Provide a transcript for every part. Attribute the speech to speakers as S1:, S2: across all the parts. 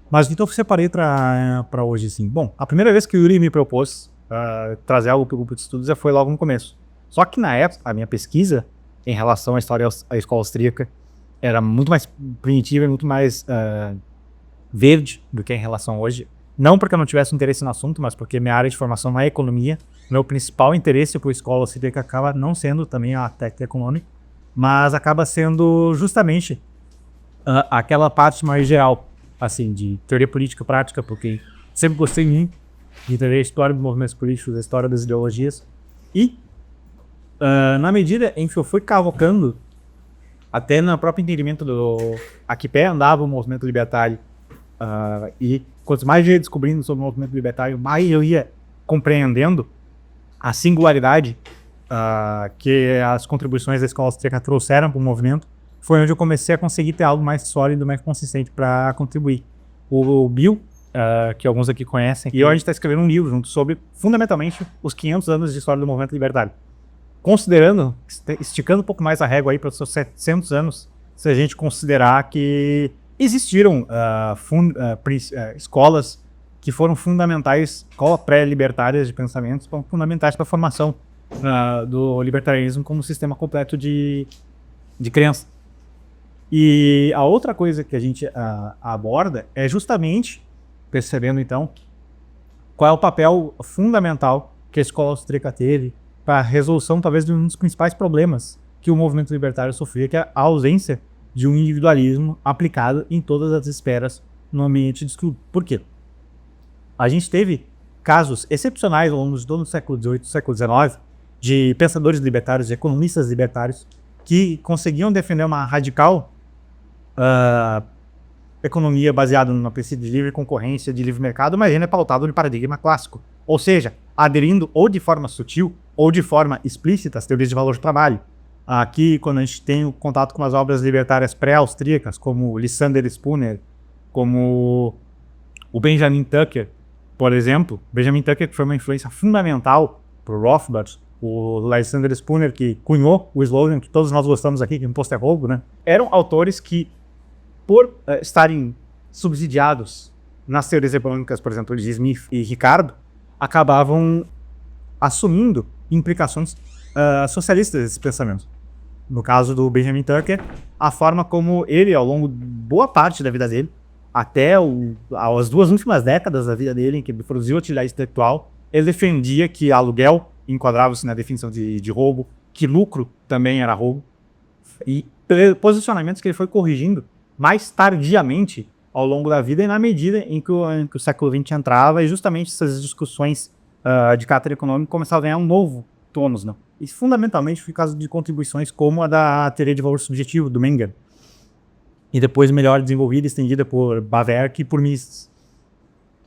S1: Mas então eu separei para hoje, assim. Bom, a primeira vez que o Yuri me propôs trazer algo para o grupo de estudos já foi logo no começo. Só que na época, a minha pesquisa em relação à história à escola austríaca era muito mais primitiva e muito mais verde do que em relação hoje. Não porque eu não tivesse interesse no assunto, mas porque minha área de formação não é economia. Meu principal interesse por escola austríaca acaba não sendo também a Tech Economic, mas acaba sendo justamente aquela parte mais geral, assim, de teoria política prática, porque sempre gostei muito de entender a história dos movimentos políticos, a história das ideologias. E, na medida em que eu fui cavocando, até no próprio entendimento do a que pé andava o movimento libertário, e quanto mais eu ia descobrindo sobre o movimento libertário, mais eu ia compreendendo a singularidade que as contribuições da escola austríaca trouxeram para o movimento, foi onde eu comecei a conseguir ter algo mais sólido, mais consistente para contribuir. O Bill, que alguns aqui conhecem, e hoje a gente está escrevendo um livro junto sobre, fundamentalmente, os 500 anos de história do movimento libertário. Considerando, esticando um pouco mais a régua aí para os seus 700 anos, se a gente considerar que existiram escolas que foram fundamentais, escolas pré-libertárias de pensamentos, foram fundamentais para a formação do libertarianismo como sistema completo de crença. E a outra coisa que a gente aborda é justamente, percebendo então, qual é o papel fundamental que a escola austríaca teve para a resolução talvez de um dos principais problemas que o movimento libertário sofria, que é a ausência de um individualismo aplicado em todas as esferas no ambiente de estudo. Por quê? A gente teve casos excepcionais ao longo de todo o século XVIII e século XIX de pensadores libertários, de economistas libertários, que conseguiam defender uma radical economia baseada no princípio de livre concorrência, de livre mercado, mas ainda é pautado no paradigma clássico. Ou seja, aderindo ou de forma sutil ou de forma explícita às teorias de valor do trabalho. Aqui, quando a gente tem o contato com as obras libertárias pré-austríacas, como Lysander Spooner, como o Benjamin Tucker, por exemplo. Benjamin Tucker, que foi uma influência fundamental para o Rothbard, o Lysander Spooner, que cunhou o slogan que todos nós gostamos aqui, que imposto é roubo, né? Eram autores que, por estarem subsidiados nas teorias econômicas, por exemplo, de Smith e Ricardo, acabavam assumindo implicações socialistas desses pensamentos. No caso do Benjamin Tucker, a forma como ele, ao longo de boa parte da vida dele, até as 2 últimas décadas da vida dele, em que ele produziu atividade intelectual, ele defendia que aluguel enquadrava-se na definição de roubo, que lucro também era roubo, e posicionamentos que ele foi corrigindo mais tardiamente ao longo da vida e na medida em que o século XX entrava, e justamente essas discussões de caráter econômico começavam a ganhar um novo tônus, não? E fundamentalmente por causa de contribuições como a da teoria de valor subjetivo, do Menger, e depois melhor desenvolvida e estendida por Bawerk e por Mises.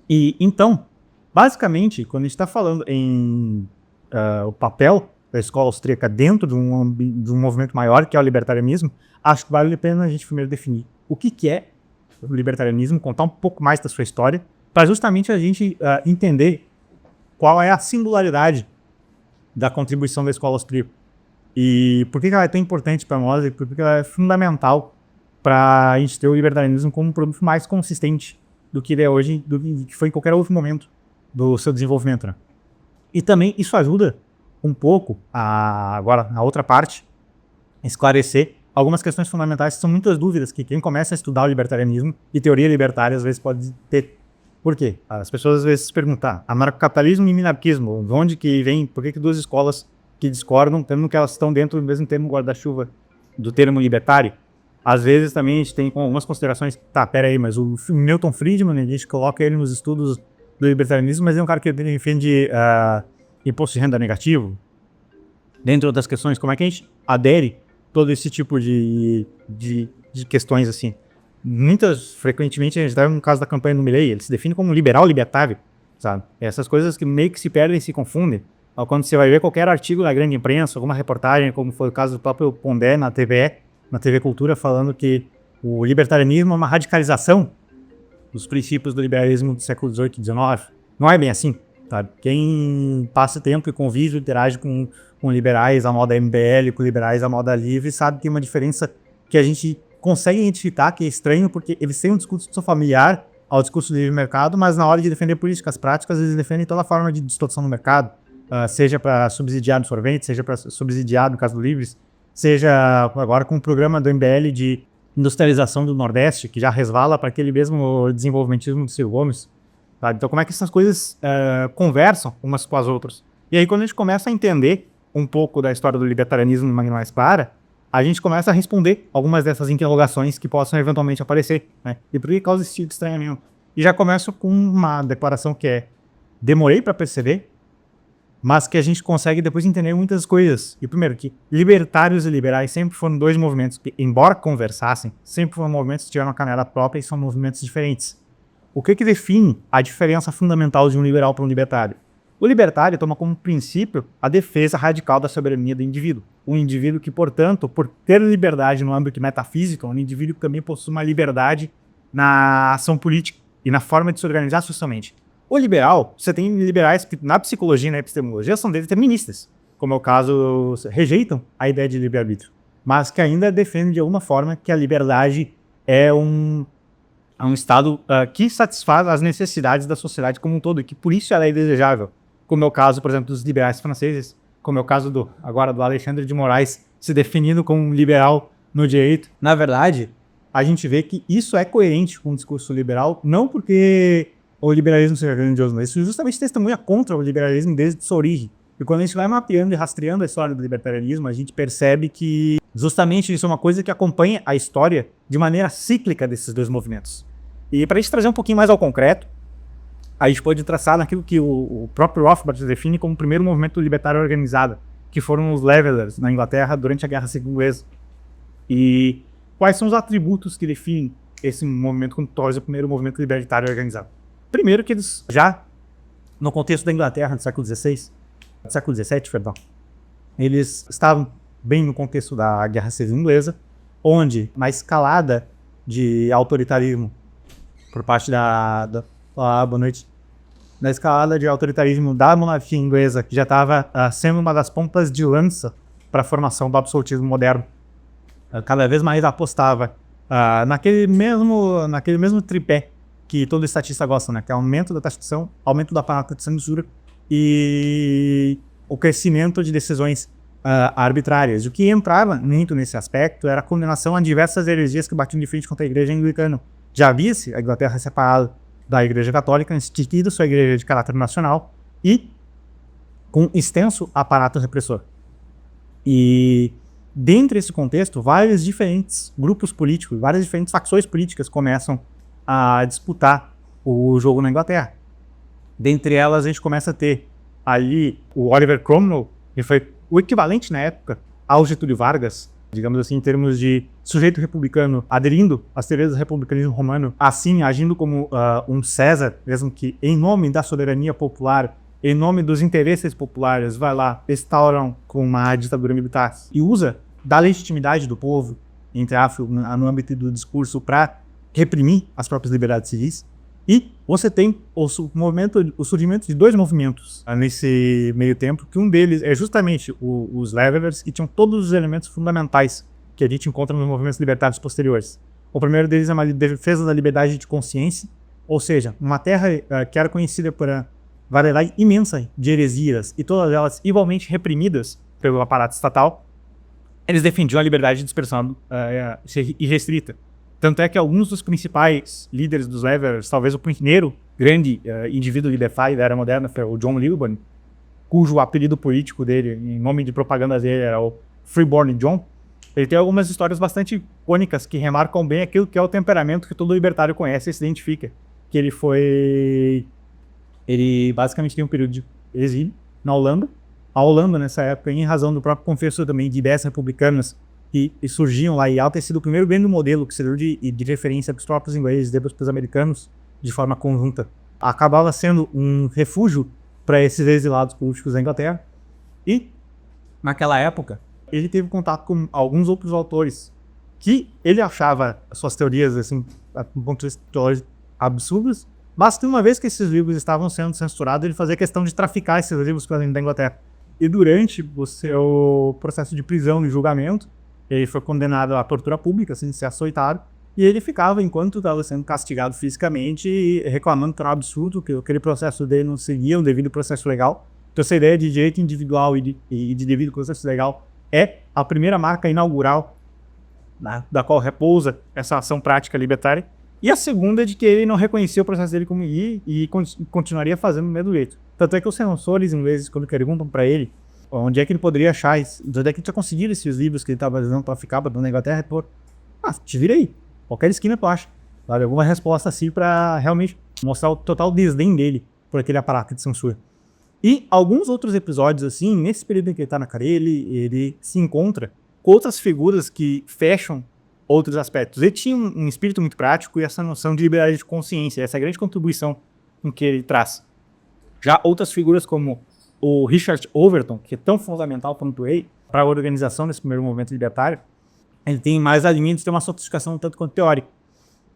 S1: E então, basicamente, quando a gente está falando em o papel da escola austríaca dentro de um movimento maior, que é o libertarianismo, acho que vale a pena a gente primeiro definir o que é o libertarianismo, contar um pouco mais da sua história, para justamente a gente entender qual é a singularidade da contribuição da escola austríaca e por que ela é tão importante para nós e por que ela é fundamental para a gente ter o libertarianismo como um produto mais consistente do que ele é hoje, do que foi em qualquer outro momento do seu desenvolvimento, né? E também isso ajuda um pouco, agora na outra parte, esclarecer algumas questões fundamentais, que são muitas dúvidas que quem começa a estudar o libertarianismo e teoria libertária às vezes pode ter. Por quê? As pessoas às vezes se perguntam, anarcocapitalismo e minarquismo, de onde que vem, por que 2 escolas que discordam, tendo que elas estão dentro do mesmo termo guarda-chuva do termo libertário? Às vezes também a gente tem algumas considerações, pera aí, mas o Milton Friedman, a gente coloca ele nos estudos do libertarianismo, mas é um cara que defende imposto de renda negativo. Dentre outras questões, como é que a gente adere todo esse tipo de questões assim? Frequentemente, a gente está no caso da campanha do Milley, ele se define como liberal libertário, sabe? Essas coisas que meio que se perdem e se confundem. Quando você vai ver qualquer artigo na grande imprensa, alguma reportagem, como foi o caso do próprio Pondé na TV Cultura, falando que o libertarianismo é uma radicalização dos princípios do liberalismo do século XVIII e XIX. Não é bem assim, sabe? Quem passa tempo e convive, interage com liberais à moda MBL, com liberais à moda livre, sabe que tem uma diferença que a gente consegue identificar, que é estranho, porque eles têm um discurso familiar ao discurso do livre mercado, mas na hora de defender políticas práticas, eles defendem toda forma de distorção no mercado, seja para subsidiar absorvente, seja para subsidiar, no caso do Livres, seja agora com o programa do MBL de industrialização do Nordeste, que já resvala para aquele mesmo desenvolvimentismo do Ciro Gomes. Sabe? Então, como é que essas coisas conversam umas com as outras? E aí, quando a gente começa a entender um pouco da história do libertarianismo de maneira mais clara, a gente começa a responder algumas dessas interrogações que possam eventualmente aparecer, né? E por que causa esse tipo de estranhamento? E já começo com uma declaração que é: demorei para perceber, mas que a gente consegue depois entender muitas coisas. E primeiro, que libertários e liberais sempre foram dois movimentos que, embora conversassem, sempre foram movimentos que tiveram uma canela própria e são movimentos diferentes. O que define a diferença fundamental de um liberal para um libertário? O libertário toma como princípio a defesa radical da soberania do indivíduo. Um indivíduo que, portanto, por ter liberdade no âmbito metafísico, um indivíduo que também possui uma liberdade na ação política e na forma de se organizar socialmente. O liberal, você tem liberais que na psicologia e na epistemologia são deterministas, como é o caso, rejeitam a ideia de livre-arbítrio, mas que ainda defendem de alguma forma que a liberdade é um estado que satisfaz as necessidades da sociedade como um todo, e que por isso ela é desejável. Como é o caso, por exemplo, dos liberais franceses, como é o caso agora do Alexandre de Moraes se definindo como um liberal no direito. Na verdade, a gente vê que isso é coerente com o discurso liberal, não porque o liberalismo seja grandioso, mas isso justamente testemunha contra o liberalismo desde sua origem. E quando a gente vai mapeando e rastreando a história do libertarianismo, a gente percebe que justamente isso é uma coisa que acompanha a história de maneira cíclica desses dois movimentos. E para a gente trazer um pouquinho mais ao concreto, a gente pode traçar naquilo que o próprio Rothbard define como o primeiro movimento libertário organizado, que foram os Levelers na Inglaterra durante a Guerra Civil Inglesa. E quais são os atributos que definem esse movimento como torna o primeiro movimento libertário organizado? Primeiro que eles já, no contexto da Inglaterra do século XVII, eles estavam bem no contexto da Guerra Civil Inglesa, onde na escalada de autoritarismo por parte boa noite. Na escalada de autoritarismo da monarquia inglesa, que já estava sendo uma das pontas de lança para a formação do absolutismo moderno, cada vez mais apostava naquele mesmo tripé que todo estatista gosta, né? Que é aumento da taxação, aumento da aparato de censura e o crescimento de decisões arbitrárias. O que entrava muito nesse aspecto era a condenação a diversas heresias que batiam de frente contra a igreja anglicana. Já havia-se a Inglaterra separada da Igreja Católica, instituída sua igreja de caráter nacional e com extenso aparato repressor. E dentro desse contexto, vários diferentes grupos políticos, várias diferentes facções políticas começam a disputar o jogo na Inglaterra. Dentre elas, a gente começa a ter ali o Oliver Cromwell, que foi o equivalente na época ao Getúlio Vargas, digamos assim, em termos de sujeito republicano, aderindo às teorias do republicanismo romano, assim, agindo como um César, mesmo que em nome da soberania popular, em nome dos interesses populares, vai lá, instauram com uma ditadura militar e usa da legitimidade do povo, entre aspas, no âmbito do discurso, para reprimir as próprias liberdades civis. E você tem o surgimento de dois movimentos nesse meio tempo, que um deles é justamente os Levelers, que tinham todos os elementos fundamentais que a gente encontra nos movimentos libertários posteriores. O primeiro deles é uma defesa da liberdade de consciência, ou seja, uma terra que era conhecida por uma variedade imensa de heresias, e todas elas igualmente reprimidas pelo aparato estatal. Eles defendiam a liberdade de expressão irrestrita. Tanto é que alguns dos principais líderes dos Levelers, talvez o primeiro grande indivíduo libertário da era moderna foi o John Lilburn, cujo apelido político dele, em nome de propaganda dele, era o Freeborn John. Ele tem algumas histórias bastante icônicas que remarcam bem aquilo que é o temperamento que todo libertário conhece e se identifica. Que ele basicamente tem um período de exílio na Holanda. A Holanda, nessa época, em razão do próprio confesso também de ideias republicanas que surgiam lá, e ela ter sido o primeiro grande modelo que serviu de referência para os próprios ingleses e depois para os americanos de forma conjunta, acabava sendo um refúgio para esses exilados políticos da Inglaterra. E, naquela época, ele teve contato com alguns outros autores que ele achava suas teorias, assim, do ponto de vista teológico, absurdas, mas que uma vez que esses livros estavam sendo censurados, ele fazia questão de traficar esses livros para dentro da Inglaterra. E durante o seu processo de prisão e julgamento, ele foi condenado à tortura pública, assim, ser açoitado, E ele ficava, enquanto estava sendo castigado fisicamente, reclamando que era um absurdo, que aquele processo dele não seguia o devido processo legal. Então essa ideia de direito individual e de devido processo legal é a primeira marca inaugural da qual repousa essa ação prática libertária. E a segunda é de que ele não reconhecia o processo dele como continuaria fazendo do mesmo jeito. Tanto é que os censores ingleses, quando perguntam para ele onde é que ele poderia achar, onde é que ele tinha conseguido esses livros que ele estava dizendo para ficar na Inglaterra, te vira aí, qualquer esquina tu acha, sabe? Alguma resposta assim para realmente mostrar o total desdém dele por aquele aparato de censura. E alguns outros episódios, assim, nesse período em que ele tá na Carelli, ele se encontra com outras figuras que fecham outros aspectos. Ele tinha um espírito muito prático e essa noção de liberdade de consciência, essa grande contribuição em que ele traz. Já outras figuras como o Richard Overton, que é tão fundamental quanto ele para a organização desse primeiro movimento libertário, ele tem mais a linha de ter uma sofisticação tanto quanto teórica.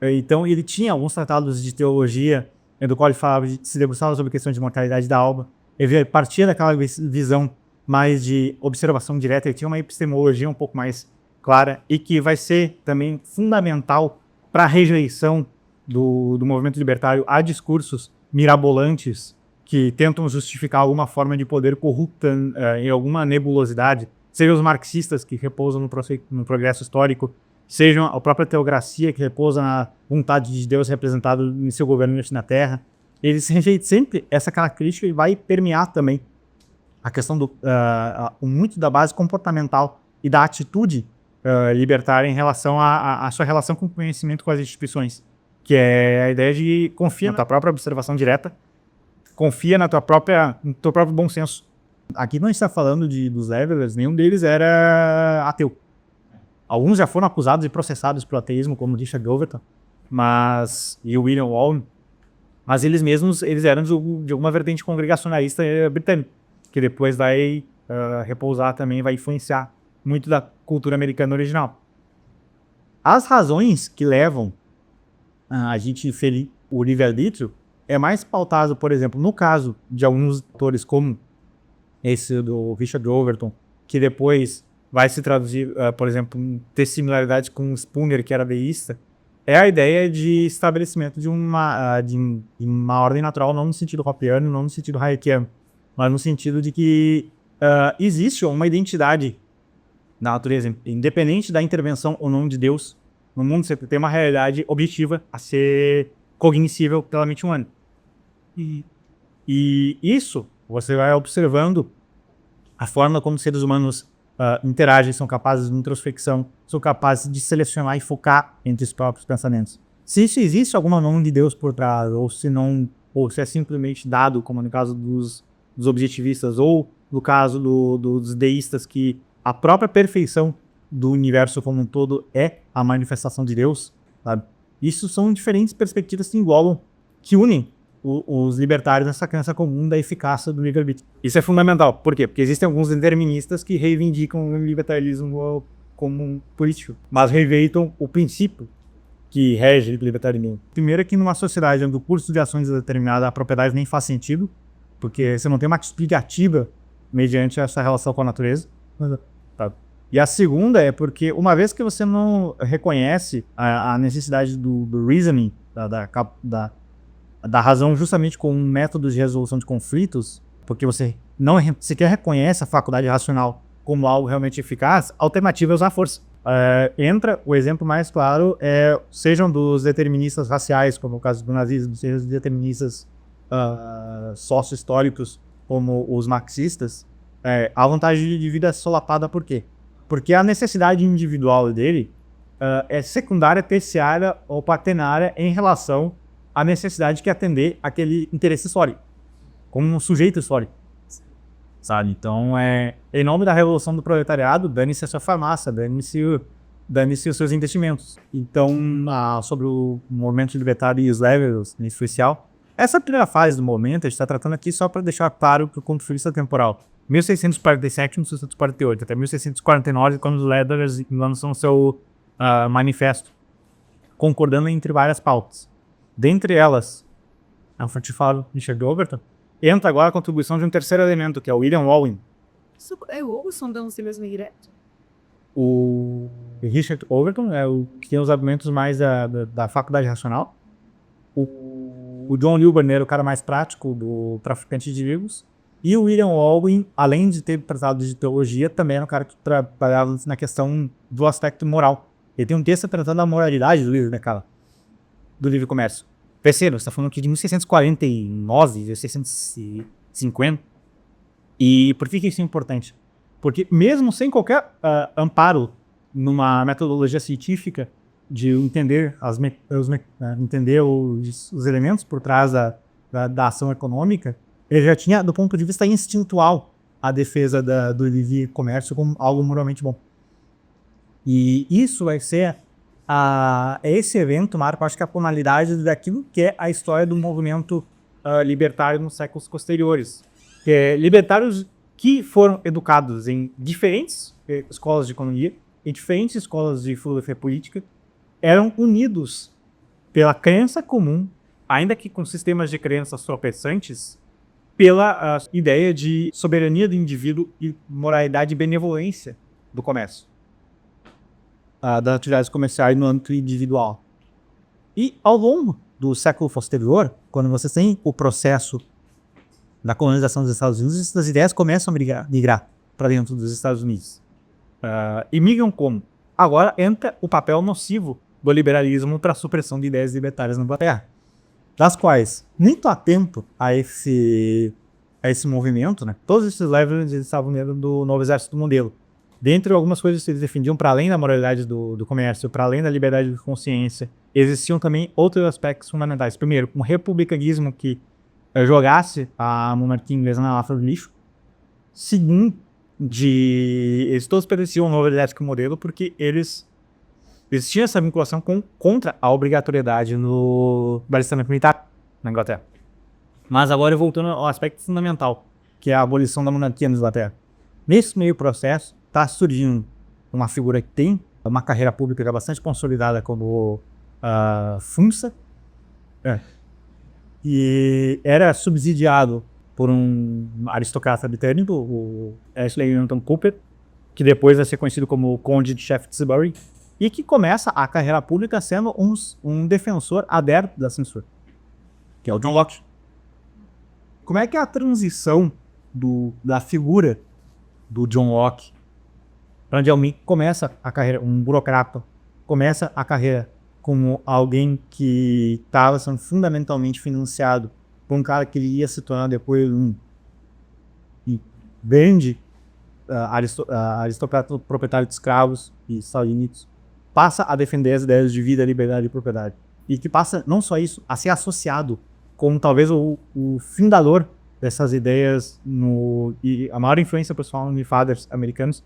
S1: Então ele tinha alguns tratados de teologia, do qual ele falava de se debruçava sobre a questão de mortalidade da alma. Ele partia daquela visão mais de observação direta, ele tinha uma epistemologia um pouco mais clara e que vai ser também fundamental para a rejeição do movimento libertário a discursos mirabolantes que tentam justificar alguma forma de poder corrupta em alguma nebulosidade, sejam os marxistas que repousam no progresso histórico, sejam a própria teocracia que repousa na vontade de Deus representada em seu governo na Terra. Eles rejeitam sempre essa característica e vai permear também a questão muito da base comportamental e da atitude libertária em relação à sua relação com o conhecimento, com as instituições, que é a ideia de confia na tua própria observação direta, confia no teu próprio bom senso. Aqui não está falando dos Levelers, nenhum deles era ateu. Alguns já foram acusados e processados pelo ateísmo, como Richard Overton, e o William Walton, mas eles mesmos eram de alguma vertente congregacionalista britânica, que depois vai repousar também, vai influenciar muito da cultura americana original. As razões que levam a gente ferir o livre-arbítrio é mais pautado, por exemplo, no caso de alguns autores como esse do Richard Overton, que depois vai se traduzir, por exemplo, ter similaridade com o Spooner, que era deísta, é a ideia de estabelecimento de uma ordem natural, não no sentido hoppiano, não no sentido hayekiano, mas no sentido de que existe uma identidade na natureza, independente da intervenção ou não de Deus no mundo, você tem uma realidade objetiva a ser cognoscível pela mente humana. E isso, você vai observando a forma como os seres humanos interagem, são capazes de introspecção, são capazes de selecionar e focar entre os próprios pensamentos. Se isso existe alguma mão de Deus por trás, ou se é simplesmente dado, como no caso dos objetivistas, ou no caso dos deístas, que a própria perfeição do universo como um todo é a manifestação de Deus, sabe? Isso são diferentes perspectivas que unem os libertários nessa crença comum da eficácia do livre-arbítrio. Isso é fundamental. Por quê? Porque existem alguns deterministas que reivindicam o libertarismo como um político, mas rejeitam o princípio que rege o libertarismo. Primeiro é que numa sociedade onde o curso de ações é determinado, a propriedade nem faz sentido, porque você não tem uma explicativa mediante essa relação com a natureza. Tá. E a segunda é porque, uma vez que você não reconhece a necessidade do reasoning, da razão justamente como um método de resolução de conflitos, porque você não sequer reconhece a faculdade racional como algo realmente eficaz, a alternativa é usar a força. Entra o exemplo mais claro, sejam dos deterministas raciais, como o caso do nazismo, sejam os deterministas sócio-históricos, como os marxistas, a vontade de vida é solapada por quê? Porque a necessidade individual dele é secundária, terciária ou quaternária em relação à necessidade de atender aquele interesse histórico, como um sujeito histórico, sabe? Então, em nome da revolução do proletariado, dane-se a sua farmácia, dane-se os seus investimentos. Então, sobre o movimento libertário e os Levelers, em especial, essa primeira fase do movimento, a gente está tratando aqui só para deixar claro que o ponto de vista temporal. 1647 e 1648, até 1649, quando os Levelers lançam seu manifesto, concordando entre várias pautas. Dentre elas, a Fortifado Richard Overton, entra agora a contribuição de um terceiro elemento, que é o William Walton.
S2: Isso é o som da mesmo direto?
S1: O Richard Overton, que tem os argumentos mais da faculdade racional. O John Lilburn era o cara mais prático do Traficante de Vírus. E o William Alwyn, além de ter tratado de teologia, também era um cara que trabalhava na questão do aspecto moral. Ele tem um texto tratando da moralidade do livro, né, cara? Do livre comércio. Terceiro, você está falando aqui de 1649, 1650. E por que isso é importante? Porque mesmo sem qualquer amparo numa metodologia científica de entender, entender os elementos por trás da ação econômica, ele já tinha, do ponto de vista instintual, a defesa do livre comércio como algo moralmente bom. E isso vai ser esse evento marca, acho que a tonalidade daquilo que é a história do movimento libertário nos séculos posteriores. Libertários que foram educados em diferentes escolas de economia, em diferentes escolas de filosofia política, eram unidos pela crença comum, ainda que com sistemas de crenças tropeçantes, pela ideia de soberania do indivíduo e moralidade e benevolência do comércio, das atividades comerciais no âmbito individual. E ao longo do século posterior, quando você tem o processo da colonização dos Estados Unidos, essas ideias começam a migrar para dentro dos Estados Unidos. E migram como? Agora entra o papel nocivo do liberalismo para a supressão de ideias libertárias na Inglaterra, das quais, muito atento a esse movimento, né, todos esses levels estavam dentro do novo exército modelo. Dentre algumas coisas que eles defendiam, para além da moralidade do comércio, para além da liberdade de consciência, existiam também outros aspectos fundamentais. Primeiro, um republicanismo que jogasse a monarquia inglesa na lata do lixo. Segundo, eles todos pertenciam ao novo exército modelo porque eles tinham essa vinculação contra a obrigatoriedade no alistamento militar na Inglaterra. Mas agora voltando ao aspecto fundamental, que é a abolição da monarquia na Inglaterra. Nesse meio processo, está surgindo uma figura que tem uma carreira pública bastante consolidada como Funça, e era subsidiado por um aristocrata britânico, o Ashley Newton Cooper, que depois vai ser conhecido como Conde de Shaftesbury, e que começa a carreira pública sendo um defensor adepto da censura, que é o John Locke. Como é que é a transição da figura do John Locke, onde alguém começa a carreira, um burocrata, começa a carreira como alguém que estava sendo fundamentalmente financiado por um cara que ele ia se tornar depois um grande aristocrata proprietário de escravos e Estados Unidos, passa a defender as ideias de vida, liberdade e propriedade. E que passa, não só isso, a ser associado como talvez o fundador dessas ideias e a maior influência pessoal nos fathers americanos,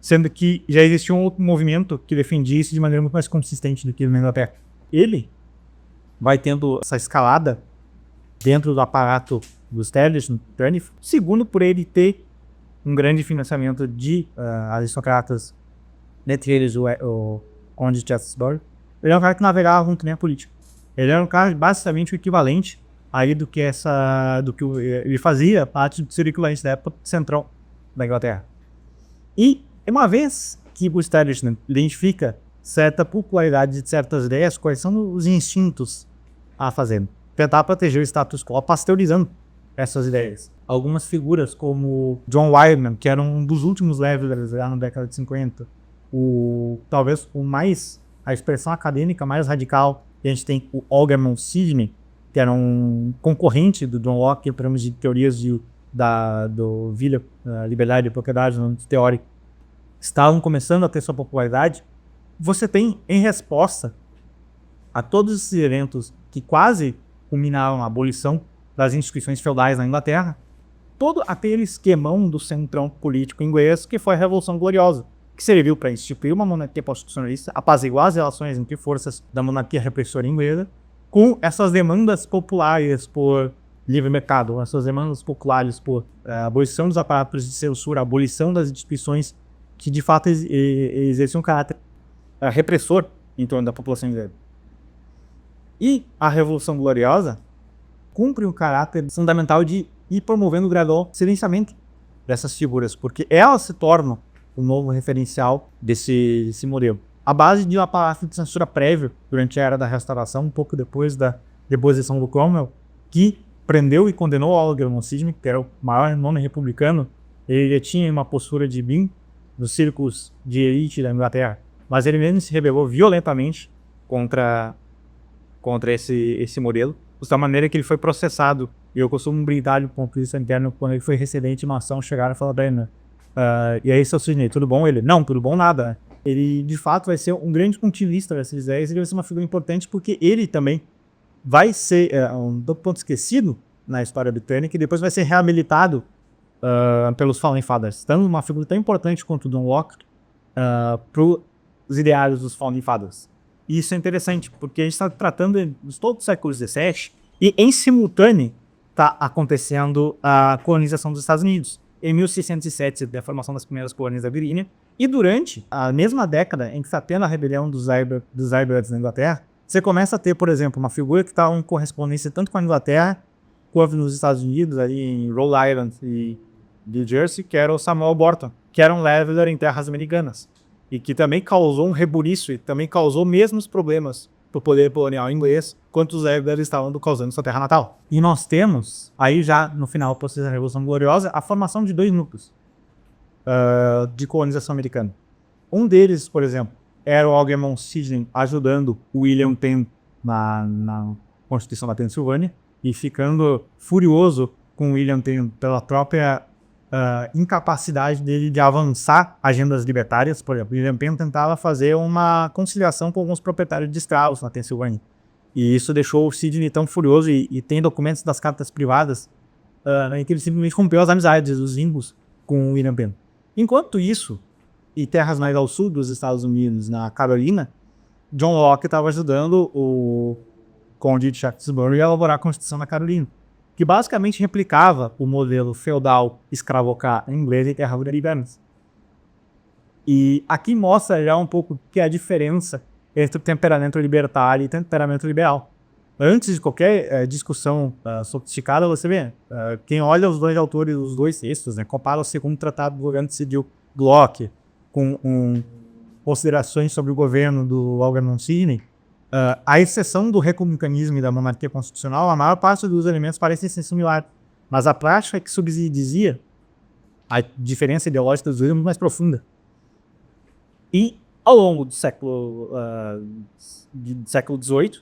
S1: sendo que já existia um outro movimento que defendia isso de maneira muito mais consistente do que na Inglaterra. Ele vai tendo essa escalada dentro do aparato do establishment, segundo por ele ter um grande financiamento de aristocratas, dentre eles o Conde de Shaftesbury. Ele é um cara que navegava muito bem a política. Ele era um cara basicamente o equivalente aí do que ele fazia parte do círculo da época central da Inglaterra. E uma vez que o establishment identifica certa popularidade de certas ideias, quais são os instintos a fazer? Tentar proteger o status quo pasteurizando essas ideias. Algumas figuras como John Wideman, que era um dos últimos levelers lá na década de 50, talvez a expressão acadêmica mais radical, que a gente tem o Algernon Sidney, que era um concorrente do John Locke em termos de teorias do Villa, liberdade e propriedade no âmbito teórico, estavam começando a ter sua popularidade. Você tem, em resposta a todos esses eventos que quase culminaram a abolição das instituições feudais na Inglaterra, todo aquele esquemão do centrão político inglês que foi a Revolução Gloriosa, que serviu para instituir uma monarquia constitucionalista, apaziguar as relações entre forças da monarquia repressora inglesa, com essas demandas populares por livre mercado, essas demandas populares por abolição dos aparatos de censura, abolição das instituições que de fato exerciam um caráter repressor em torno da população inglesa. E a Revolução Gloriosa cumpre o caráter fundamental de ir promovendo o gradual silenciamento dessas figuras, porque elas se tornam o novo referencial desse modelo. A base de um aparato de censura prévio durante a Era da Restauração, um pouco depois da deposição do Cromwell, que prendeu e condenou Algernon Sidney, que era o maior nome republicano. Ele tinha uma postura de bem nos círculos de elite da Inglaterra, mas ele mesmo se rebelou violentamente contra esse modelo, de tal maneira que ele foi processado. E eu costumo brindar do ponto de vista interno, quando ele foi recebente de uma ação, chegaram e falaram pra ele, e aí, seu Sidney, tudo bom? Ele, não, tudo bom, nada. Ele, de fato, vai ser um grande continuista dessas ideias, ele vai ser uma figura importante porque ele também vai ser um ponto esquecido na história britânica e depois vai ser reabilitado pelos Founding Fathers, tanto uma figura tão importante quanto o John Locke para os ideários dos Founding Fathers. E isso é interessante, porque a gente está tratando de todo o século XVII e, em simultâneo, está acontecendo a colonização dos Estados Unidos. Em 1607, a formação das primeiras colônias da Virgínia, e durante a mesma década em que está tendo a rebelião dos Ibeards na Inglaterra, você começa a ter, por exemplo, uma figura que está em correspondência tanto com a Inglaterra quanto nos Estados Unidos, ali em Rhode Island e New Jersey, que era o Samuel Borton, que era um leveler em terras americanas, e que também causou um rebuliço e também causou mesmos problemas para o poder colonial inglês, quanto os levelers estavam causando sua terra natal. E nós temos, aí já no final do processo da Revolução Gloriosa, a formação de dois núcleos de colonização americana. Um deles, por exemplo, era o Algernon Sidney ajudando o William Penn na Constituição da Pensilvânia e ficando furioso com o William Penn pela própria incapacidade dele de avançar agendas libertárias. Por exemplo, William Penn tentava fazer uma conciliação com alguns proprietários de escravos na Pensilvânia. E isso deixou o Sidney tão furioso e tem documentos das cartas privadas em que ele simplesmente rompeu as amizades dos índios com o William Penn. Enquanto isso, e terras mais ao sul dos Estados Unidos, na Carolina, John Locke estava ajudando o Conde de Shaftesbury a elaborar a Constituição da Carolina, que basicamente replicava o modelo feudal escravocrata inglês em terras liberais. E aqui mostra já um pouco que é a diferença entre o temperamento libertário e o temperamento liberal. Antes de qualquer discussão sofisticada, você vê, quem olha os dois autores, os dois textos, né, compara o segundo tratado do governo civil do Locke com considerações sobre o governo do Algernon Sidney, à exceção do republicanismo e da monarquia constitucional, a maior parte dos elementos parecem ser similares. Mas a prática que subsidia a diferença ideológica dos dois é muito mais profunda. E ao longo do século XVIII,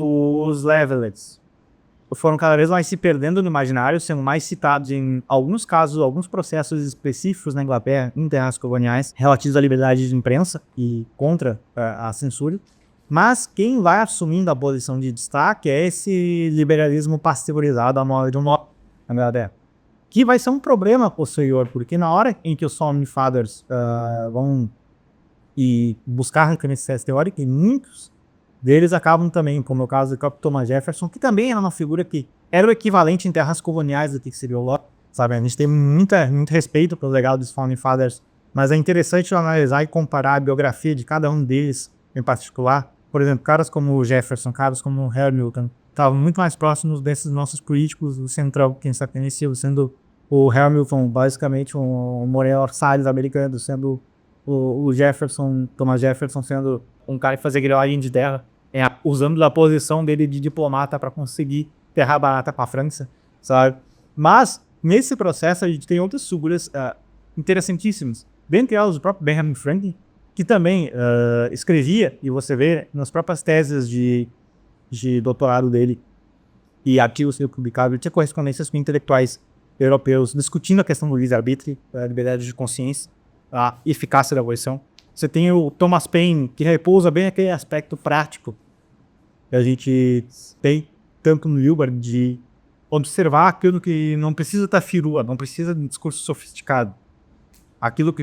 S1: os levelers foram cada vez mais se perdendo no imaginário, sendo mais citados em alguns casos, alguns processos específicos na Inglaterra, em terras coloniais, relativos à liberdade de imprensa e contra a censura. Mas quem vai assumindo a posição de destaque é esse liberalismo pasteurizado à moda de um modo, na Inglaterra. Que vai ser um problema posterior, porque na hora em que os Founding Fathers vão buscar arrancar necessidade teórica, e muitos deles acabam também, como é o caso do próprio Thomas Jefferson, que também era uma figura que era o equivalente em terras coloniais do que seria o Locke, sabe? A gente tem muito respeito pelo legado dos Founding Fathers, mas é interessante analisar e comparar a biografia de cada um deles em particular. Por exemplo, caras como o Jefferson, caras como o Hamilton, estavam muito mais próximos desses nossos políticos do central que a gente está conhecendo, sendo o Hamilton basicamente um Moreno Salles americano, sendo o Jefferson, Thomas Jefferson, sendo um cara que fazia grilagem de terra, usando a posição dele de diplomata para conseguir terra barata para a França, sabe? Mas, nesse processo, a gente tem outras figuras interessantíssimas. Dentre elas, o próprio Benjamin Franklin, que também escrevia, e você vê nas próprias teses de doutorado dele e artigos que ele publicava, ele tinha correspondências com intelectuais europeus discutindo a questão do livre-arbítrio, a liberdade de consciência, a eficácia da abolição. Você tem o Thomas Paine, que repousa bem aquele aspecto prático que a gente tem tanto no Hilbert, de observar aquilo que não precisa estar firula, não precisa de um discurso sofisticado. Aquilo que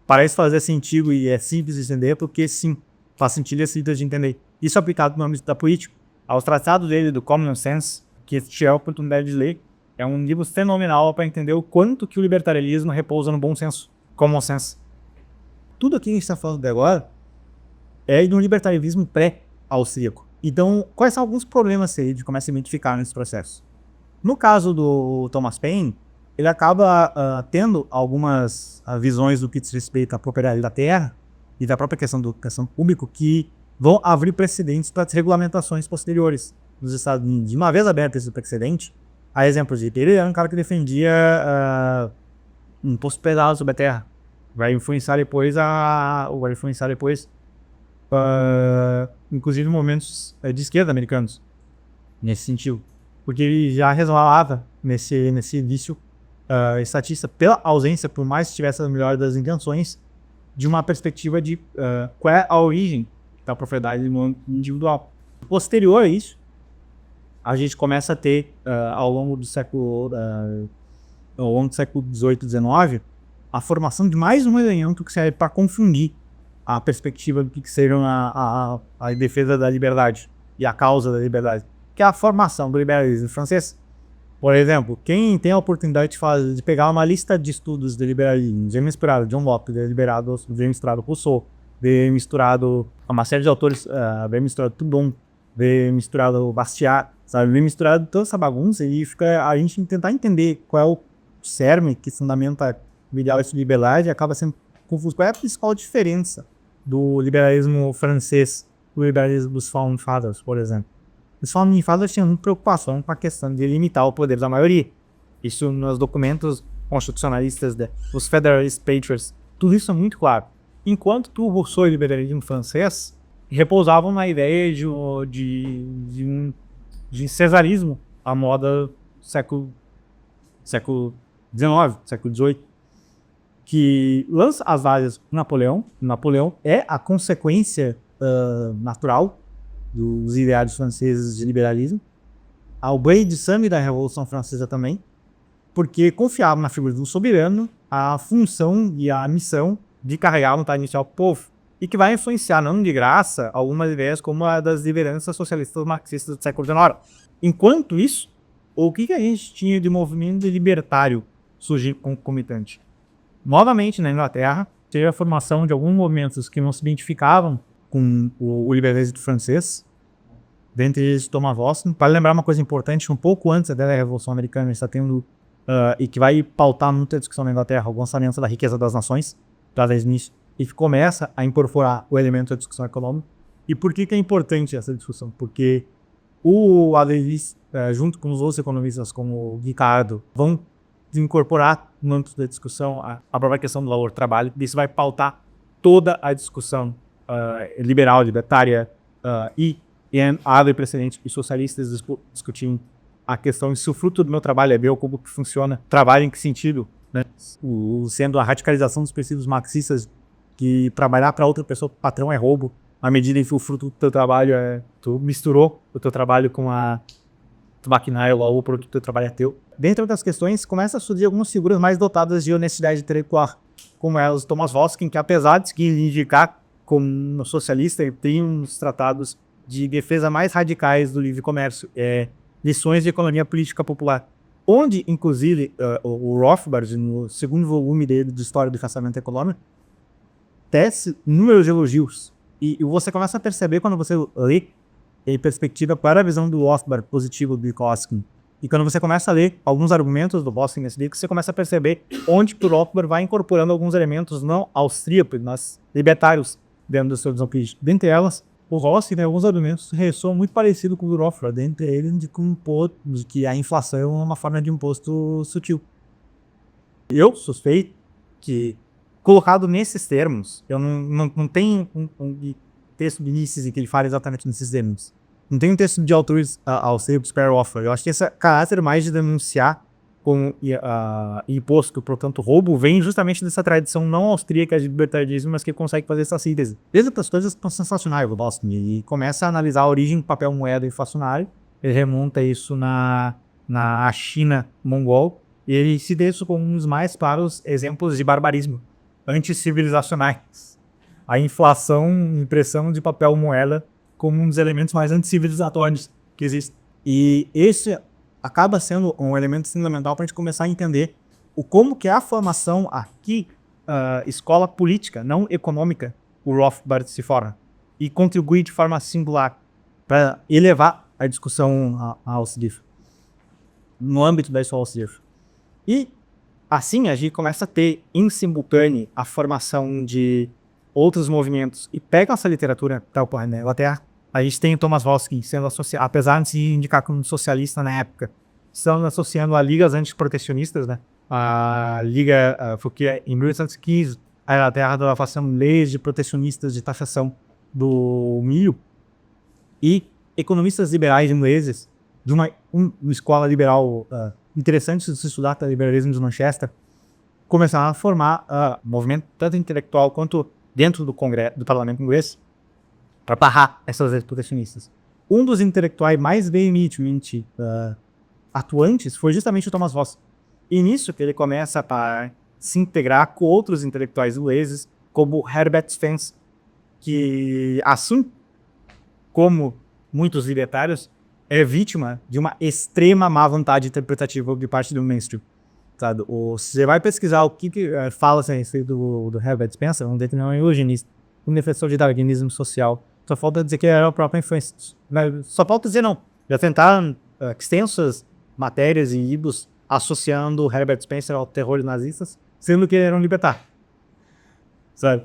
S1: parece fazer sentido e é simples de entender, porque sim, faz sentido e é simples de entender. Isso é aplicado no âmbito da política. Aos tratados dele do Common Sense, que se tiver a oportunidade de ler, é um livro fenomenal para entender o quanto que o libertarianismo repousa no bom senso, common sense. Tudo aqui que a gente está falando de agora é de um libertarianismo pré-austríaco. Então, quais são alguns problemas que a gente começa a identificar nesse processo? No caso do Thomas Paine, ele acaba tendo algumas visões do que diz respeito à propriedade da terra e da própria questão do questão público que vão abrir precedentes para regulamentações posteriores nos Estados Unidos. De uma vez aberto esse precedente, a exemplo de ele era um cara que defendia um imposto pesado sobre a terra. Vai influenciar depois inclusive momentos de esquerda americanos, nesse sentido. Porque ele já resvalava nesse vício estatista pela ausência, por mais que tivesse a melhor das intenções, de uma perspectiva de qual é a origem da propriedade individual. Posterior a isso, a gente começa a ter, ao longo do século XVIII e XIX, a formação de mais um elemento que serve para confundir a perspectiva do que seja a defesa da liberdade e a causa da liberdade, que é a formação do liberalismo francês. Por exemplo, quem tem a oportunidade de pegar uma lista de estudos de liberalismo, ver misturado John Locke, ver misturado Rousseau, ver misturado uma série de autores, ver misturado Proudhon, ver misturado Bastiat, sabe, ver misturado toda essa bagunça, e fica a gente tentar entender qual é o cerne que fundamenta o ideal de liberdade, acaba sendo confuso. Qual é a principal diferença do liberalismo francês do liberalismo dos Founding Fathers, por exemplo? Os Founding Fathers tinham muita preocupação com a questão de limitar o poder da maioria. Isso nos documentos constitucionalistas dos Federalist Papers, tudo isso é muito claro. Enquanto o Rousseau e o liberalismo francês repousavam na ideia de cesarismo à moda século XIX, século XVIII, que lança as vagas do Napoleão. Napoleão é a consequência natural dos ideários franceses de liberalismo, ao banho de sangue da Revolução Francesa também, porque confiavam na figura do soberano a função e a missão de carregar a vontade inicial do povo, e que vai influenciar, não de graça, algumas ideias como a das lideranças socialistas marxistas do século XIX. Enquanto isso, o que a gente tinha de movimento libertário surgir concomitante? Novamente, na Inglaterra, teve a formação de alguns movimentos que não se identificavam com o liberalismo francês, dentre eles Thomas Watson. Para lembrar uma coisa importante, um pouco antes da Revolução Americana, está tendo, e que vai pautar muita discussão na Inglaterra, o lançamento da Riqueza das Nações, da Adam Smith, e que começa a incorporar o elemento da discussão econômica. E por que é importante essa discussão? Porque o Adam Smith, junto com os outros economistas como o Ricardo, vão incorporar no âmbito da discussão a própria questão do valor do trabalho. Isso vai pautar toda a discussão liberal, libertária e abre precedentes e socialistas discutindo a questão de se o fruto do meu trabalho é meu, como que funciona, trabalho em que sentido, né? Sendo a radicalização dos princípios marxistas que trabalhar para outra pessoa, patrão é roubo, à medida em que o fruto do teu trabalho tu misturou o teu trabalho com a maquinário, ou o produto do teu trabalho é teu. Dentre outras questões, começa a surgir algumas figuras mais dotadas de honestidade intelectual, como é o Thomas Watson, que apesar de se indicar como socialista, tem uns tratados de defesa mais radicais do livre comércio, lições de economia política popular, onde, inclusive, o Rothbard, no segundo volume dele de História do Financiamento Econômico, tece inúmeros elogios. E você começa a perceber, quando você lê em perspectiva, qual era a visão do Rothbard positiva do Bukowski. E quando você começa a ler alguns argumentos do Boston nesse livro, você começa a perceber onde o Rothbard vai incorporando alguns elementos não austríacos, mas libertários dentro da sua visão política. Dentre elas, o Rossi, né, alguns argumentos ressoam muito parecido com o do Rothbard, dentre eles de que a inflação é uma forma de imposto sutil. Eu suspeito que, colocado nesses termos, eu não tenho um texto de Mises em que ele fala exatamente nesses termos. Não tem um texto de autores austríacos para Rothbard. Eu acho que esse caráter mais de denunciar como imposto, que, portanto, roubo, vem justamente dessa tradição não austríaca de libertarianismo, mas que consegue fazer essa síntese. Desde outras coisas que estão sensacionais do Boston, e começa a analisar a origem do papel moeda inflacionário. Ele remonta isso na China mongol, e ele se deu isso como um dos mais claros exemplos de barbarismo anticivilizacionais. A inflação, impressão de papel moeda como um dos elementos mais anticivilizatórios que existem. E esse acaba sendo um elemento fundamental para a gente começar a entender como que é a formação aqui, escola política, não econômica, o Rothbard se forma, e contribui de forma singular para elevar a discussão ao CIDIF, no âmbito da escola CIDIF. E Assim, a gente começa a ter, em simultâneo, a formação de outros movimentos. E pega essa literatura que está ocorrendo na Inglaterra, a gente tem o Thomas Wolski sendo associado, apesar de se indicar como socialista na época, estão associando a ligas antiprotecionistas, né? A liga, porque em 1815 a Inglaterra estava fazendo leis de protecionistas de taxação do milho, e economistas liberais ingleses de uma escola liberal interessante de se estudar, que é o liberalismo de Manchester, começaram a formar movimento tanto intelectual quanto dentro do Congresso, do parlamento inglês, para barrar essas leis protecionistas. Um dos intelectuais mais veementemente atuantes foi justamente o Thomas Wolski. E nisso que ele começa a se integrar com outros intelectuais ingleses, como Herbert Spencer, que assume, como muitos libertários, é vítima de uma extrema má vontade interpretativa de parte do mainstream. Sabe? Você vai pesquisar o que fala-se a respeito do Herbert Spencer, um determinado eugenista, um defensor de darwinismo social. Só falta dizer que era a própria influência. Só falta dizer não. Já tentaram extensas matérias e livros associando Herbert Spencer ao terror nazistas, sendo que ele era um libertário. Sabe?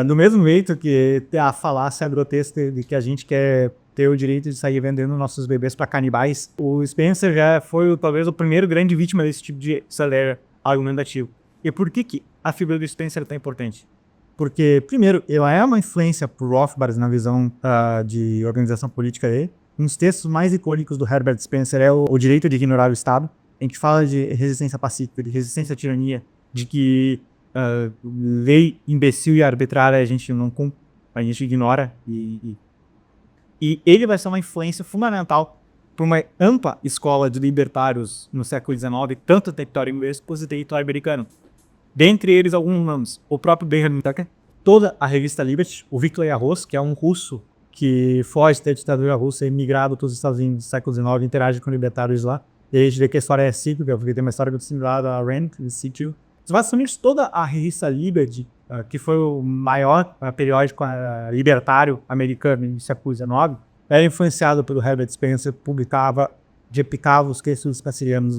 S1: Do mesmo jeito que a falácia grotesca de que a gente quer ter o direito de sair vendendo nossos bebês para canibais, o Spencer já foi talvez o primeiro grande vítima desse tipo de celer argumentativo. E por que a figura do Spencer é tão importante? Porque, primeiro, ela é uma influência por Rothbard na visão de organização política dele. Um dos textos mais icônicos do Herbert Spencer é o Direito de Ignorar o Estado, em que fala de resistência pacífica, de resistência à tirania, de que lei imbecil e arbitrária a gente ignora, e ele vai ser uma influência fundamental para uma ampla escola de libertários no século XIX, tanto no território inglês quanto no território americano. Dentre eles, alguns nomes: o próprio Benjamin Tucker, toda a revista Liberty, o Victor Yarros, que é um russo que foge da ditadura russa e migrado para os Estados Unidos no século XIX, interage com libertários lá. E a gente vê que a história é cíclica, porque tem uma história muito similar a Rand, de Sitio. Basicamente, toda a revista Liberty, que foi o maior periódico libertário americano no século XIX, era influenciado pelo Herbert Spencer, replicava os textos cancerianos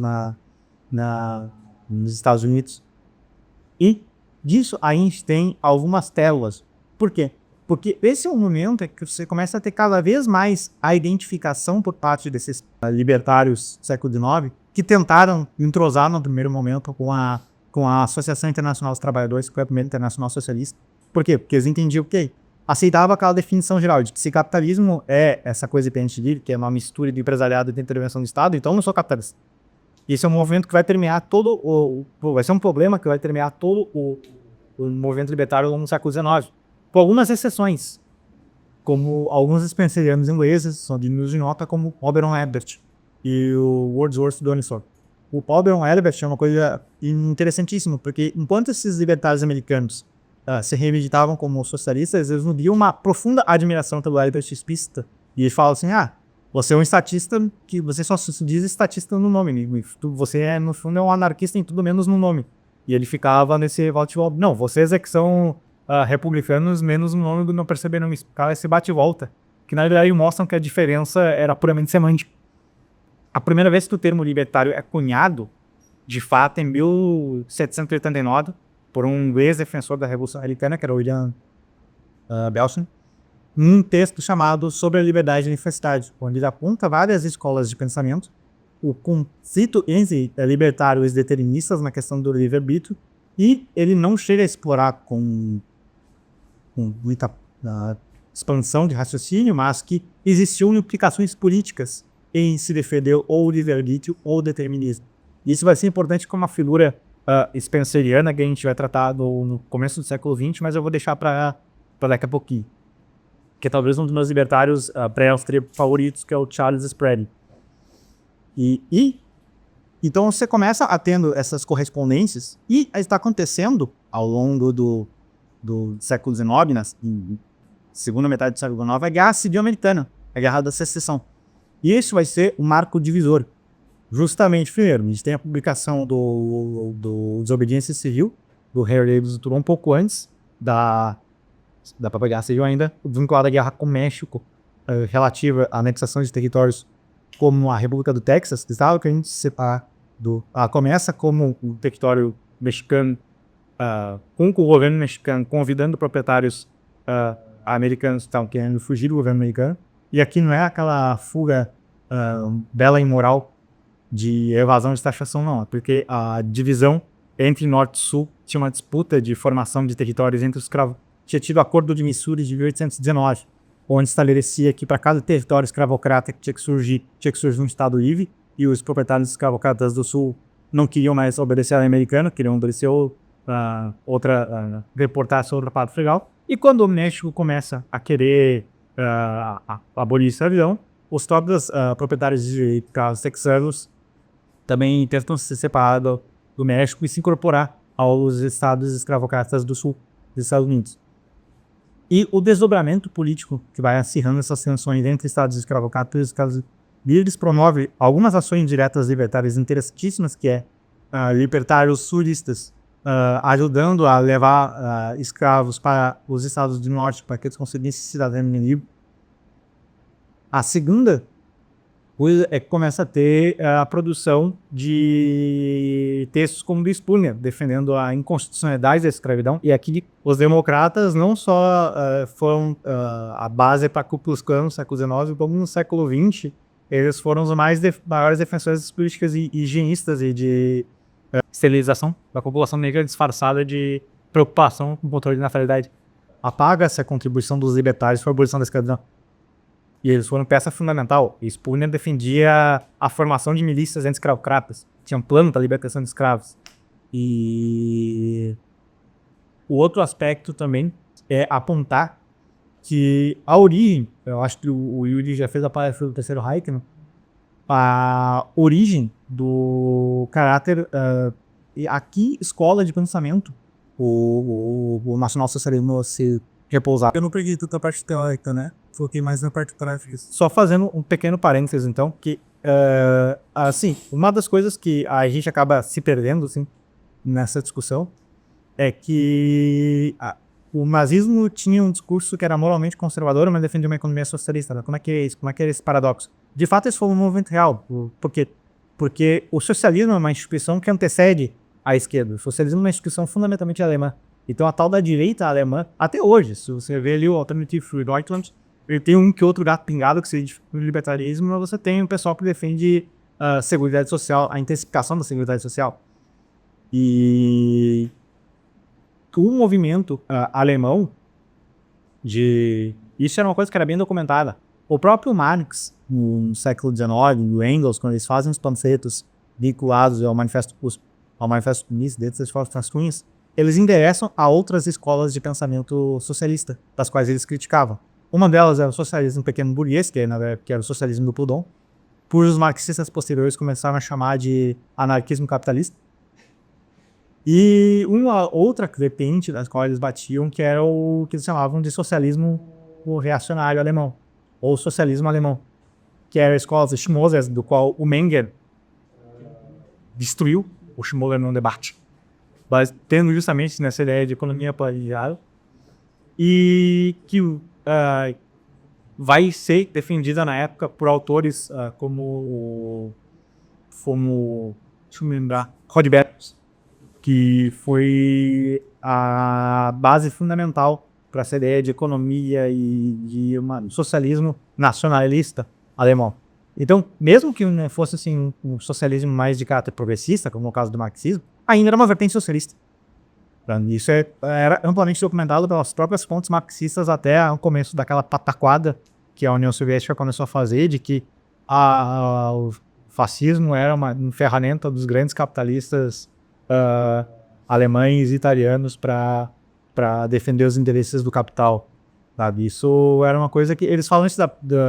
S1: nos Estados Unidos. E disso a gente tem algumas telas. Por quê? Porque esse é um momento em que você começa a ter cada vez mais a identificação por parte desses libertários do século XIX, que tentaram entrosar no primeiro momento com a Associação Internacional dos Trabalhadores, que foi a primeira internacional socialista. Por quê? Porque eles entendiam que aceitava aquela definição geral de que se capitalismo é essa coisa que a gente diz, que é uma mistura de empresariado e de intervenção do Estado, então eu não sou capitalista. Isso é um movimento que vai permear vai ser um problema que vai permear todo o movimento libertário ao longo do século XIX. Com algumas exceções, como alguns spencerianos ingleses, são dignos de nota, como Oberon Herbert e o Wordsworth Donaldson. O Oberon Herbert é uma coisa interessantíssima, porque enquanto esses libertários americanos se reivinditavam como socialistas, eles nutriam uma profunda admiração pelo Herbert explícita. E eles falam assim: você é um estatista, que você só se diz estatista no nome, você no fundo é um anarquista em tudo menos no nome. E ele ficava nesse volte-volta. Não, vocês é que são republicanos, menos no nome do não perceberam isso. Ficava esse bate-volta, que na verdade mostram que a diferença era puramente semântica. A primeira vez que o termo libertário é cunhado, de fato, em 1789, por um ex-defensor da Revolução Americana, que era William Belsen, num texto chamado Sobre a Liberdade e a Universidade, onde ele aponta várias escolas de pensamento, o conceito entre libertários deterministas na questão do livre-arbítrio, e ele não chega a explorar com muita expansão de raciocínio, mas que existiam implicações políticas em se defender ou o livre-arbítrio ou o determinismo. Isso vai ser importante como uma figura spenceriana que a gente vai tratar no começo do século XX, mas eu vou deixar para daqui a pouquinho. Que é talvez um dos meus libertários pré-austríacos favoritos, que é o Charles Spradlin. Então você começa a tendo essas correspondências, e está acontecendo ao longo do século XIX, na segunda metade do século XIX, a Guerra Civil Americana, a Guerra da Secessão. E isso vai ser um marco divisor. Justamente, primeiro, a gente tem a publicação do Desobediência Civil, do Harry Davis Thoreau, um pouco antes da própria Guerra Civil ainda, vinculada à guerra com o México, relativa à anexação de territórios como a República do Texas, que estava querendo se separar Começa como um território mexicano, com o governo mexicano convidando proprietários americanos que estavam querendo fugir do governo americano. E aqui não é aquela fuga bela e imoral de evasão de taxação, não. É porque a divisão entre Norte e Sul tinha uma disputa de formação de territórios entre os escravos. Tinha tido o Acordo de Missouri de 1819, onde estabelecia que para cada território escravocrata que tinha que surgir um estado livre, e os proprietários escravocratas do Sul não queriam mais obedecer ao americano, queriam obedecer reportar essa outra parte legal. E quando o México começa a querer abolir a escravidão, os próprios proprietários de escravos texanos também tentam se separar do México e se incorporar aos estados escravocratas do sul dos Estados Unidos. E o desdobramento político que vai acirrando essas tensões entre estados escravocratas e estados livres promove algumas ações diretas libertárias interessantíssimas, que é libertários sulistas ajudando a levar escravos para os estados do norte para que eles conseguissem cidadania livre. A segunda coisa é que começa a ter a produção de textos como o do Spurgeon, defendendo a inconstitucionalidade da escravidão. E aqui os democratas não só foram a base para a Ku Klux Klan no século XIX, como no século XX eles foram os maiores defensores das políticas higienistas e de esterilização da população negra disfarçada de preocupação com o controle de natalidade. Apaga-se a contribuição dos libertários para a abolição da escravidão. E eles foram peça fundamental. E Spurgeon defendia a formação de milícias anti-escravocratas. Tinha um plano para a libertação de escravos. E o outro aspecto também é apontar que a origem, eu acho que o Yuri já fez a palestra do Terceiro Reich, né? A origem do caráter e aqui escola de pensamento o nacional-socialismo se repousar.
S2: Eu não peguei tanta parte teórica, né? Foquei mais na parte prática.
S1: Só fazendo um pequeno parênteses, então, que, assim, uma das coisas que a gente acaba se perdendo, assim, nessa discussão, é que o nazismo tinha um discurso que era moralmente conservador, mas defendia uma economia socialista. Né? Como é que é isso? Como é que é esse paradoxo? De fato, esse foi um movimento real. Porque o socialismo é uma instituição que antecede a esquerda. O socialismo é uma instituição fundamentalmente alemã. Então, a tal da direita alemã, até hoje, se você vê ali o Alternative für Deutschland, ele tem um que outro gato pingado que seria o libertarismo, mas você tem um pessoal que defende a Seguridade Social, a intensificação da Seguridade Social. E o movimento alemão isso era uma coisa que era bem documentada. O próprio Marx, no século XIX, o Engels, quando eles fazem os panfletos vinculados ao Manifesto Comunista, dentro das suas cunhas, eles endereçam a outras escolas de pensamento socialista, das quais eles criticavam. Uma delas era o socialismo pequeno burguês, que era o socialismo do Proudhon, por os marxistas posteriores começaram a chamar de anarquismo capitalista. E uma outra vertente das quais eles batiam, que era o que eles chamavam de socialismo reacionário alemão, ou socialismo alemão, que era a escola de Schmoller, do qual o Menger destruiu o Schmoller no debate, mas tendo justamente nessa ideia de economia planejada, e que vai ser defendida na época por autores como deixa eu me lembrar, Rodbertus, que foi a base fundamental para essa ideia de economia e de um socialismo nacionalista alemão. Então, mesmo que fosse assim, um socialismo mais de caráter progressista, como no caso do marxismo, ainda era uma vertente socialista. Isso era amplamente documentado pelas próprias fontes marxistas até o começo daquela pataquada que a União Soviética começou a fazer, de que o fascismo era uma ferramenta dos grandes capitalistas alemães e italianos para defender os interesses do capital. Sabe? Isso era uma coisa que eles falam isso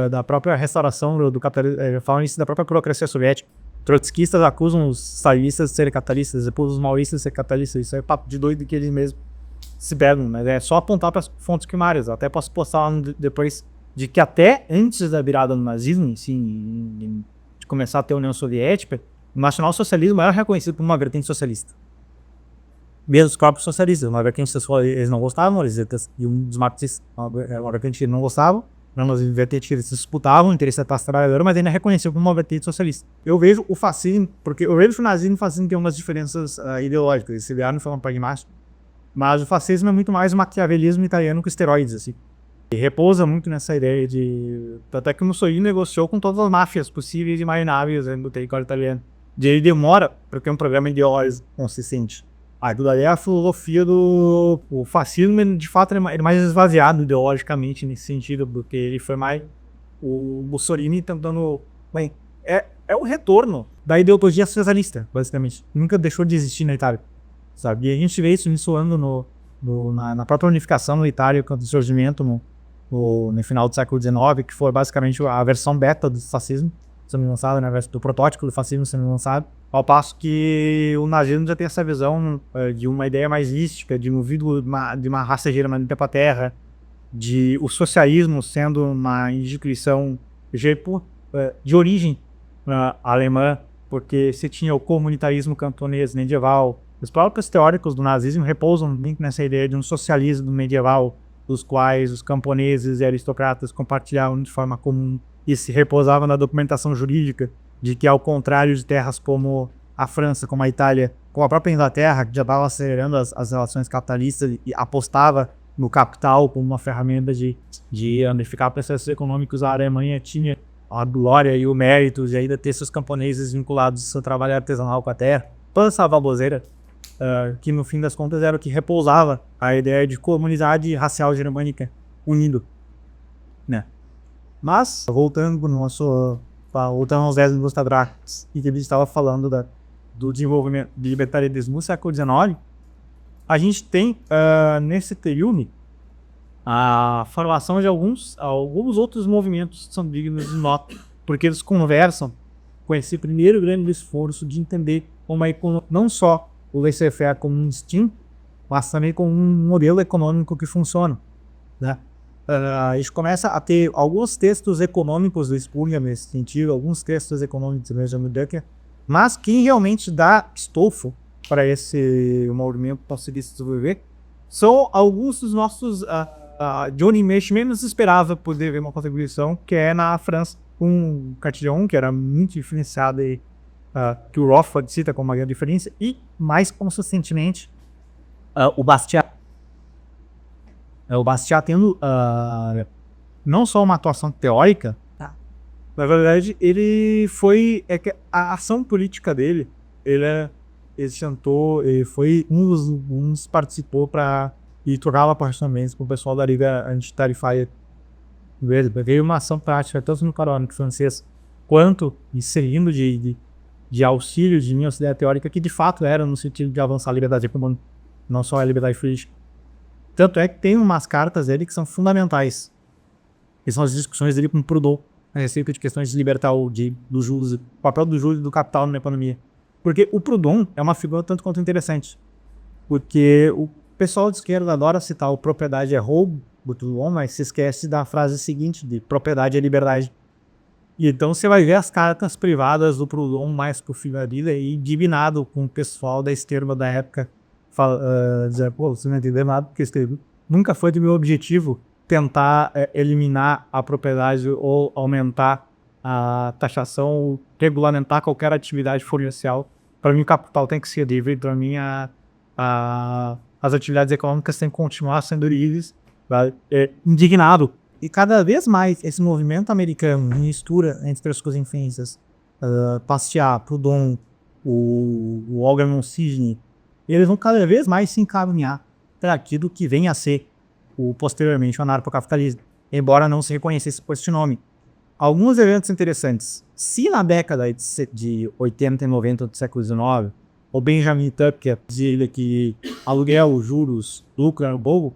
S1: da própria restauração do capitalismo, falam isso da própria burocracia soviética. Trotskistas acusam os stalinistas de serem capitalistas, depois os maoístas de serem capitalistas. Isso é papo de doido que eles mesmos se pegam, mas é só apontar para as fontes primárias. Eu até posso postar lá depois de que até antes da virada do nazismo, assim, de começar a ter a União Soviética, o nacionalsocialismo era reconhecido como uma vertente socialista. Mesmo os próprios socialistas, uma vertente eles não gostavam, e um dos marxistas, uma vertente que não gostavam, nas vertentes que eles disputavam, o interesse da classe trabalhadora, mas ainda reconheceu como uma vertente socialista. Eu vejo o fascismo, porque eu vejo o nazismo e o fascismo tem umas diferenças ideológicas, eles se vieram de forma pragmática, mas o fascismo é muito mais o maquiavelismo italiano com esteroides, assim. E repousa muito nessa ideia de... Até que o Mussolini negociou com todas as máfias possíveis e imagináveis do território italiano. Ele demora para ter um programa ideológico consistente. Aquilo ali é a filosofia do... O fascismo, de fato, ele é mais esvaziado ideologicamente nesse sentido, porque ele foi mais o Mussolini tentando... Bem, é o retorno da ideologia socialista, basicamente. Nunca deixou de existir na Itália, sabe? E a gente vê isso soando na própria unificação na Itália, com o surgimento no final do século XIX, que foi basicamente a versão beta do fascismo sendo lançado, né, do protótipo do fascismo sendo lançado, ao passo que o nazismo já tem essa visão de uma ideia mais mística, de movido de uma raça germânica para a terra, de o socialismo sendo uma instituição de origem alemã, porque você tinha o comunitarismo cantonês medieval. Os próprios teóricos do nazismo repousam muito nessa ideia de um socialismo medieval, dos quais os camponeses e aristocratas compartilhavam de forma comum e se repousava na documentação jurídica de que, ao contrário de terras como a França, como a Itália, como a própria Inglaterra, que já estava acelerando as relações capitalistas e apostava no capital como uma ferramenta de unificar processos econômicos, a Alemanha tinha a glória e o mérito de ainda ter seus camponeses vinculados ao seu trabalho artesanal com a terra, toda essa baboseira, que no fim das contas era o que repousava a ideia de comunidade racial germânica unido, né? Mas, voltando voltando aos 10 minutos atrás, e que a gente estava falando do desenvolvimento de libertarianismo no século XIX, a gente tem nesse período a formação de alguns outros movimentos que são dignos de nota, porque eles conversam com esse primeiro grande esforço de entender não só o laissez-faire como um instinto, mas também como um modelo econômico que funciona, né? A gente começa a ter alguns textos econômicos do Spurgeon nesse sentido, alguns textos econômicos do Benjamin Duncan, mas quem realmente dá estofo para esse movimento possa se desenvolver são alguns dos nossos Johnny Mesh menos esperava poder ver uma contribuição, que é na França, com Cartillon, que era muito influenciado e que o Rothbard cita como uma grande diferença, e mais consistentemente o Bastiat. O Bastiat tendo não só uma atuação teórica, na verdade ele foi a ação política dele, ele tentou, ele foi uns participou para e trocava apartamentos com o pessoal da Liga Antitarifária. Veio uma ação prática tanto no parâmetro francês quanto inserindo de auxílio de minha ideia teórica, que de fato era no sentido de avançar a liberdade econômica, não só a liberdade política. Tanto é que tem umas cartas dele que são fundamentais, que são as discussões dele com Proudhon a respeito de questões de libertar do juros, o papel do juros e do capital na economia. Porque o Proudhon é uma figura tanto quanto interessante, porque o pessoal de esquerda adora citar o propriedade é roubo do Proudhon, mas se esquece da frase seguinte de propriedade é liberdade. E então você vai ver as cartas privadas do Proudhon mais pro fim da vida e indignado com o pessoal da esquerda da época, dizer, pô, você não entendeu nada porque nunca foi do meu objetivo tentar eliminar a propriedade ou aumentar a taxação ou regulamentar qualquer atividade comercial. Para mim o capital tem que ser livre, para mim as atividades econômicas têm que continuar sendo livres, indignado. E cada vez mais esse movimento americano mistura entre as coisas influências, Bastiat, Proudhon, o Algernon Sidney, eles vão cada vez mais se encaminhar para aquilo que vem a ser posteriormente o anarcocapitalismo, embora não se reconhecesse por esse nome. Alguns eventos interessantes. Se na década de 80 e 90 do século XIX, o Benjamin Tucker dizia que aluguel, juros, lucro era bobo,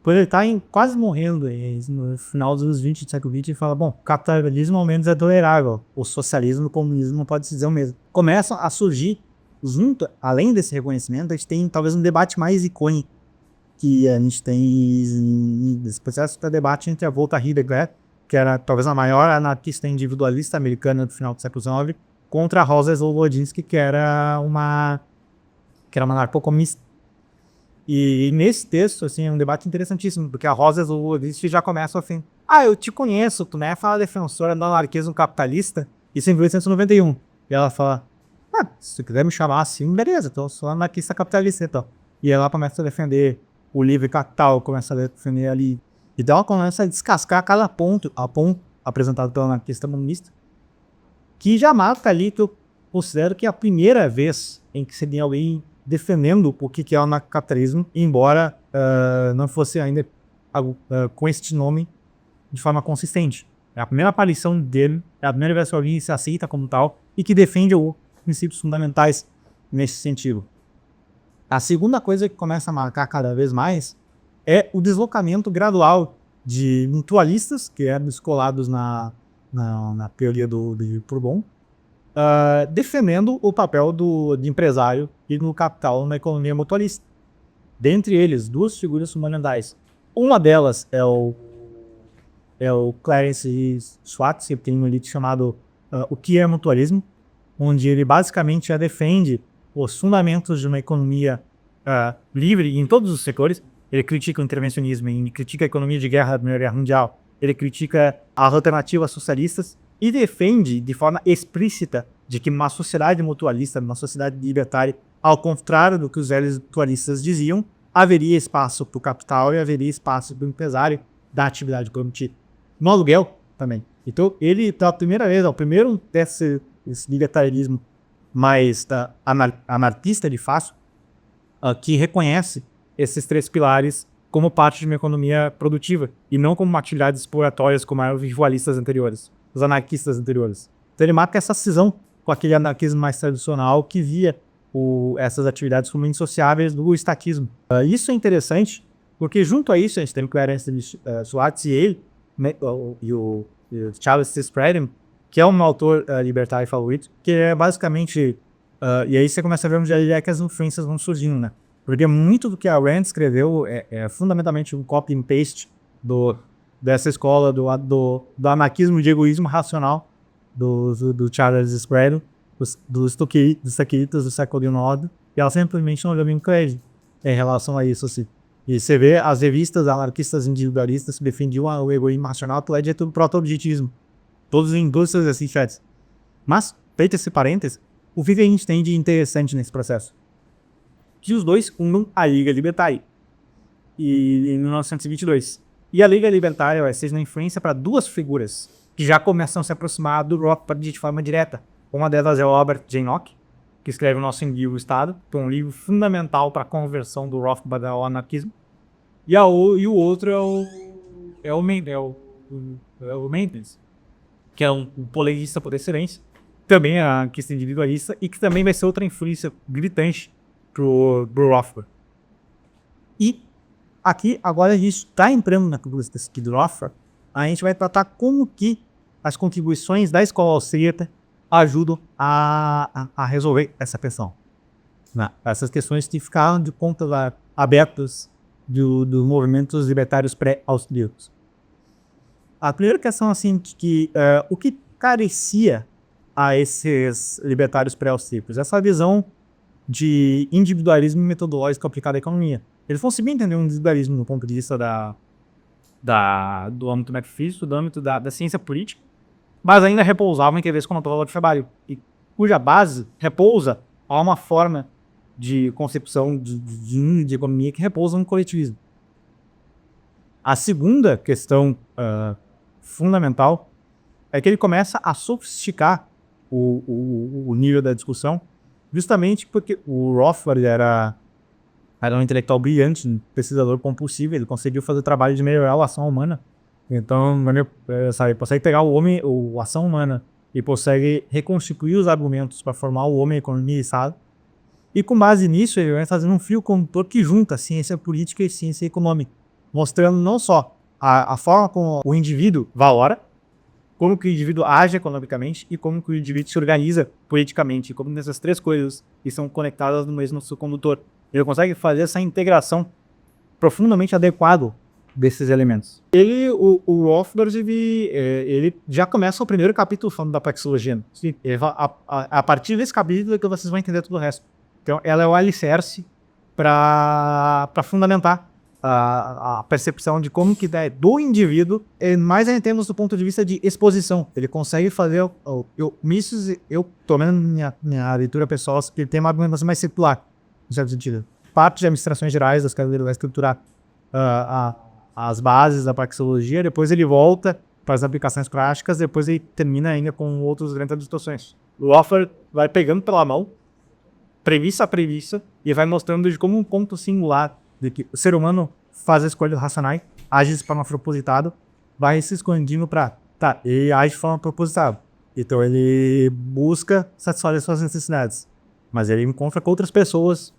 S1: quando ele está quase morrendo no final dos anos 20 do século XX, ele fala, bom, o capitalismo ao menos é tolerável, o socialismo e o comunismo não pode se dizer o mesmo. Começam a surgir, junto, além desse reconhecimento, a gente tem talvez um debate mais icônico que a gente tem nesse processo, que é o debate entre a Volta Heidegger, que era talvez a maior anarquista individualista americana do final do século XIX, contra a Rosa Slobodinsky, que era uma anarcocomunista. E nesse texto, assim, é um debate interessantíssimo, porque a Rosa Slobodinsky já começa assim, eu te conheço, tu né? Fala defensora do anarquismo capitalista, isso em 1891. E ela fala, se tu quiser me chamar assim, beleza, então eu sou anarquista capitalista, então. E ela começa a defender o livre capital, começa a defender ali. Então ela começa a descascar cada ponto apresentado pelo anarquista comunista, que já marca ali que eu considero que é a primeira vez em que seria alguém defendendo o que é o anarcocapitalismo, embora não fosse ainda com este nome de forma consistente. É a primeira aparição dele, é a primeira vez que alguém se aceita como tal e que defende os princípios fundamentais nesse sentido. A segunda coisa que começa a marcar cada vez mais é o deslocamento gradual de mutualistas, que eram escolados na teoria do Bourbon, defendendo o papel de empresário e do capital na economia mutualista. Dentre eles, duas figuras fundamentais. Uma delas é o Clarence Schwartz, que tem um livro chamado O que é Mutualismo, onde ele basicamente já defende os fundamentos de uma economia livre em todos os setores. Ele critica o intervencionismo, ele critica a economia de guerra da Primeira Guerra Mundial, ele critica as alternativas socialistas e defende de forma explícita de que uma sociedade mutualista, uma sociedade libertária, ao contrário do que os velhos mutualistas diziam, haveria espaço para o capital e haveria espaço para o empresário da atividade produtiva. No aluguel também. Então ele, pela primeira vez, é o primeiro desse libertarianismo mais anarquista de fato, que reconhece esses três pilares como parte de uma economia produtiva e não como atividades exploratórias como eram os rivalistas anteriores, os anarquistas anteriores. Então ele marca essa cisão com aquele anarquismo mais tradicional que via essas atividades como indissociáveis do estatismo. Isso é interessante porque junto a isso a gente tem o Clarence Schwartz e ele, né, e o Charles C. Spradlin, que é um autor libertário favorito, que é basicamente... e aí você começa a ver onde é que as influências vão surgindo, né? Porque muito do que a Rand escreveu é fundamentalmente um copy and paste dessa escola do anarquismo de egoísmo racional do Charles Spradlin, dos Stoicistas do século XIX, e ela simplesmente não olhou bem para ele em relação a isso, assim. E você vê as revistas anarquistas individualistas que defendiam o egoísmo racional, tu é de tudo proto-objetismo. Todos em indústrias assim, chats. Mas, feito esse parênteses, o que a gente tem de interessante nesse processo? Que os dois fundam a Liga Libertária em 1922. E a Liga Libertária vai ser uma influência para duas figuras que já começam a se aproximar do Rothbard de forma direta. Uma delas é o Albert J. Nock, que escreve o nosso livro Estado, que é um livro fundamental para a conversão do Rothbard ao anarquismo. E o outro é o Maintenance, que é um polemista por excelência, também é anarquista individualista e que também vai ser outra influência gritante pro Rothbard. E aqui, agora a gente está entrando na conversa aqui do Rothbard, a gente vai tratar como que as contribuições da escola austríaca ajudam a resolver essa questão. Essas questões que ficaram de contas abertas dos movimentos libertários pré-austríacos. A primeira questão assim, que o que carecia a esses libertários pré-austríacos? Essa visão de individualismo metodológico aplicado à economia. Eles vão bem entender o individualismo do ponto de vista do âmbito metafísico, do âmbito da ciência política, mas ainda repousavam em interesse controle do trabalho, e cuja base repousa a uma forma de concepção de economia que repousa no coletivismo. A segunda questão fundamental é que ele começa a sofisticar o nível da discussão, justamente porque o Rothbard era um intelectual brilhante, um pesquisador compulsivo, ele conseguiu fazer o trabalho de melhorar a ação humana. Então, ele consegue pegar a ação humana e consegue reconstituir os argumentos para formar o homem, a economia e Estado. E com base nisso, ele vai fazendo um fio condutor que junta ciência política e ciência econômica, mostrando não só a forma como o indivíduo valora, como que o indivíduo age economicamente e como que o indivíduo se organiza politicamente, e como essas três coisas estão conectadas no mesmo fio condutor. Ele consegue fazer essa integração profundamente adequada desses elementos. O Rothbard, ele já começa o primeiro capítulo falando da praxeologia. A partir desse capítulo é que vocês vão entender todo o resto. Então, ela é o alicerce para fundamentar a percepção de como que é do indivíduo, mais em termos do ponto de vista de exposição. Ele consegue fazer, Mises, pelo menos minha leitura pessoal, que ele tem uma argumentação mais circular, no certo sentido. Parte de administrações gerais das cadeiras vai estruturar as bases da praxeologia, depois ele volta para as aplicações práticas, depois ele termina ainda com outros grandes distorções. O Laffer vai pegando pela mão, premissa a premissa, e vai mostrando de como um ponto singular de que o ser humano faz a escolha racionais, age de forma propositada, vai se escondindo para, ele age de forma propositada. Então ele busca satisfazer suas necessidades, mas ele encontra com outras pessoas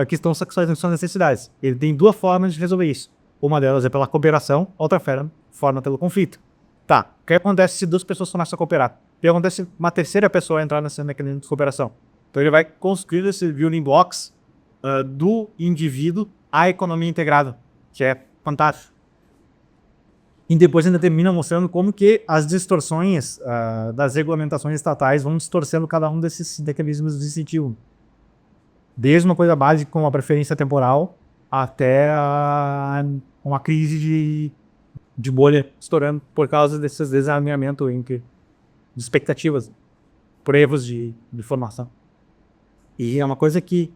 S1: que estão satisfazendo suas necessidades. Ele tem duas formas de resolver isso. Uma delas é pela cooperação, outra forma pelo conflito. O que acontece se duas pessoas começam a cooperar? O que acontece se uma terceira pessoa entrar nesse mecanismo de cooperação? Então ele vai construir esse building blocks do indivíduo à economia integrada, que é fantástico. E depois ainda termina mostrando como que as distorções das regulamentações estatais vão distorcendo cada um desses mecanismos distintivos. Desde uma coisa básica como a preferência temporal até uma crise de bolha estourando por causa desses desalinhamentos de expectativas, por erros de formação. E é uma coisa que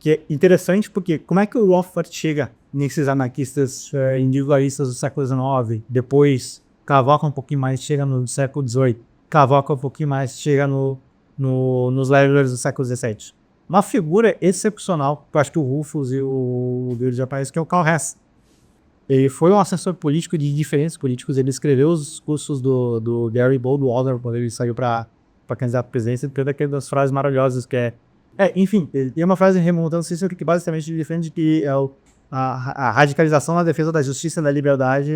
S1: é interessante, porque como é que o Rothbard chega nesses anarquistas individualistas do século XIX, depois cavoca um pouquinho mais, chega no século XVIII, cavoca um pouquinho mais, chega nos levelers do século XVII. Uma figura excepcional, que eu acho que o Rufus e o David já aparecem, que é o Karl Hess. Ele foi um assessor político de diferentes políticos, ele escreveu os discursos do Gary Goldwater quando ele saiu para candidato à presidência, ele tem daquelas frases maravilhosas que enfim, ele tem uma frase remontando Cícero que basicamente ele defende que a radicalização na defesa da justiça e da liberdade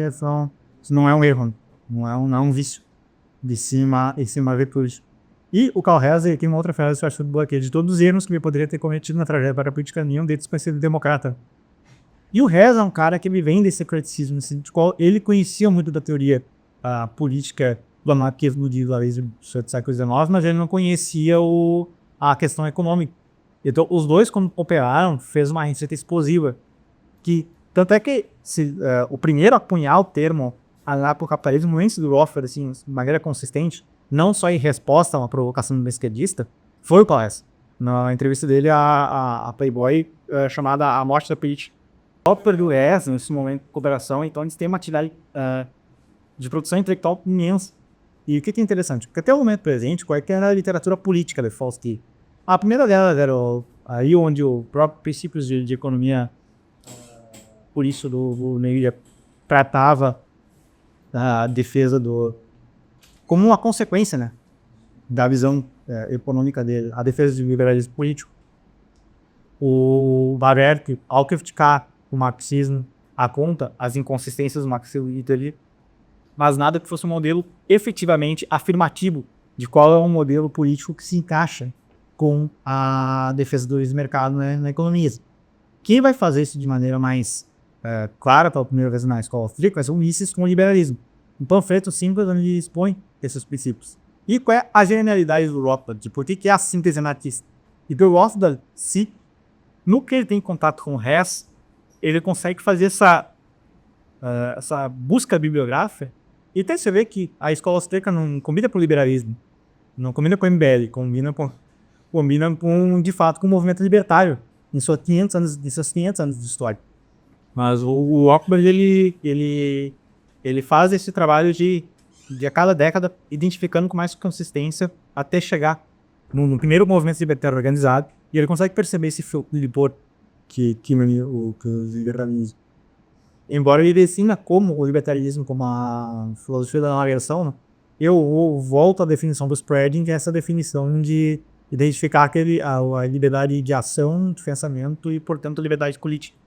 S1: não é um erro, não é um vício de cima ver por isso. E o Karl Hess tem uma outra frase que eu acho muito boa, que é: de todos os erros que me poderia ter cometido na trajetória política, nenhum deles foi ser democrata. E o Hess é um cara que me vem desse criticismo, no qual ele conhecia muito da teoria política do anarquismo de Varese do século XIX, mas ele não conhecia a questão econômica. Então, os dois, quando cooperaram, fez uma receita explosiva. Tanto é que o primeiro a cunhar o termo anarcocapitalismo antes do Rothbard, assim, de maneira consistente, não só em resposta a uma provocação do esquerdista, foi o Karl Hess. Na entrevista dele a Playboy, chamada A Morte da Política. O Rothbard e o Hess, nesse momento de cooperação, então eles têm uma atividade de produção intelectual imensa. E o que é interessante? Porque até o momento presente, qual era a literatura política de Fausti? A primeira delas era aí onde o próprio princípios de economia, por isso do Neil tratava a defesa como uma consequência, né, da visão econômica dele, a defesa do liberalismo político. O Bawerk, ao criticar o marxismo, aponta as inconsistências do marxismo ali, mas nada que fosse um modelo efetivamente afirmativo de qual é um modelo político que se encaixa com a defesa do livre mercado na economia. Quem vai fazer isso de maneira mais clara pela primeira vez na escola austríaca vai ser o Mises com o liberalismo. Um panfleto simples onde ele expõe esses princípios. E qual é a genialidade do Rothbard? De por que é a síntese anarquista? E do Rothbard, no que ele tem contato com o Hess, ele consegue fazer essa busca bibliográfica. E até você vê que a escola austríaca não combina com o liberalismo, não combina com o MBL, combina de fato com o movimento libertário em seus 500 anos de história. Mas o Rothbard, ele faz esse trabalho de a cada década, identificando com mais consistência até chegar no primeiro movimento libertário organizado, e ele consegue perceber esse fio condutor que o liberalismo. Embora ele ensina como o libertarismo, como a filosofia da não-agressão, né? Eu volto à definição do Spreading, que é essa definição de identificar a liberdade de ação, de pensamento e, portanto, a liberdade política.